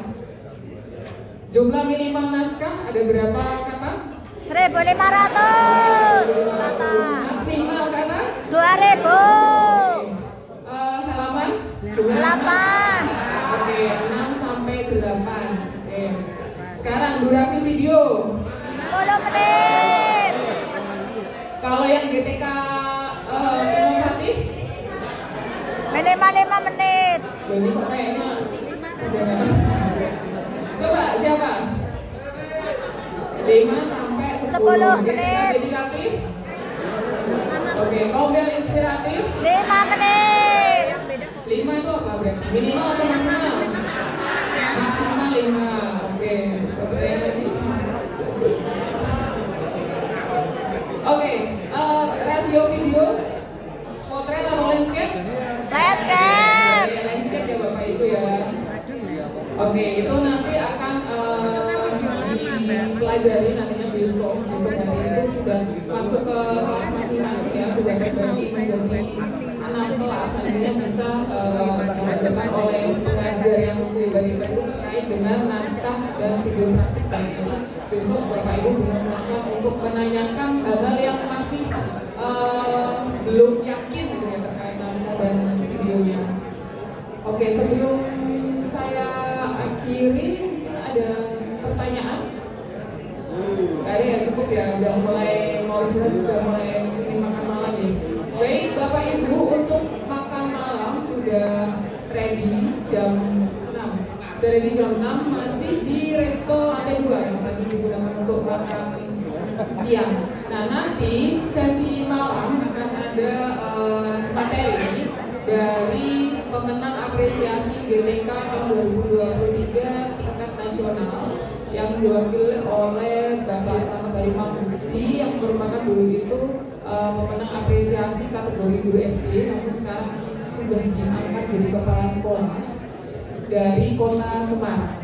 Jumlah minimal naskah ada berapa kata? 1.500 kata. Maksimal kata? 2.000. Halaman? 8. Oke, 6 sampai 8. Oke. Sekarang durasi video 10 menit. Kalau yang GTK inovatif minimal 5 menit. jadi kok kayaknya coba siapa? 5 sampai 10 menit. Dedikatif Oke, kombel inspiratif 5 menit. 5 itu apa berarti? Minimal atau maksimal? Maksimal 5. Oke, pertanyaan lagi. Oke, rasio video potret atau landscape? Landscape. Oke, landscape ya Bapak Ibu ya. Oke, itu nanti akan dipelajari nantinya besok hari itu sudah masuk ke kelas masing-masing ya, sudah terbagi menjadi 6 kelas, nantinya bisa diajarkan oleh pengajar yang dibagi-bagi terkait dengan naskah dan video praktik. Dan besok Bapak Ibu bisa silakan untuk menanyakan hal-hal yang masih belum yakin gitu ya terkait naskah dan videonya. Oke, sebelum saya akhiri, mungkin ada pertanyaan? Gak ada ya, cukup ya, udah mulai mau istirahat, sudah mulai ini makan malam ya. Baik Bapak Ibu, untuk makan malam sudah ready jam 6. Sudah ready jam 6, masih di resto lantai 2 yang tadi digunakan untuk makan siang. Nah nanti sesi malam akan ada materi dari pemenang apresiasi GTK tahun 2023 tingkat nasional yang diwakili oleh Bapak Selamat Hari Mahmudi yang merupakan dulu itu pemenang apresiasi kategori guru SD, namun sekarang sudah diangkat jadi kepala sekolah dari Kota Semarang.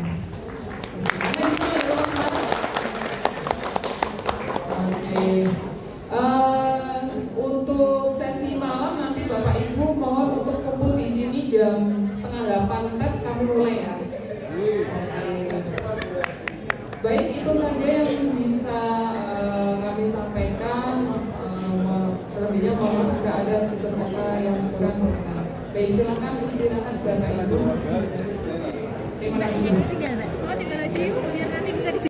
Oke. Untuk sesi malam nanti Bapak Ibu mohon untuk kumpul di sini jam 7:30 ntar kami mulai ya. Baik, itu saja yang bisa kami sampaikan. Selebihnya mohon jika ada tutur kata yang kurang berkenan. Baik, silakan istirahat Bapak Ibu. Terima kasih. Tinggal aja yuk, biar nanti bisa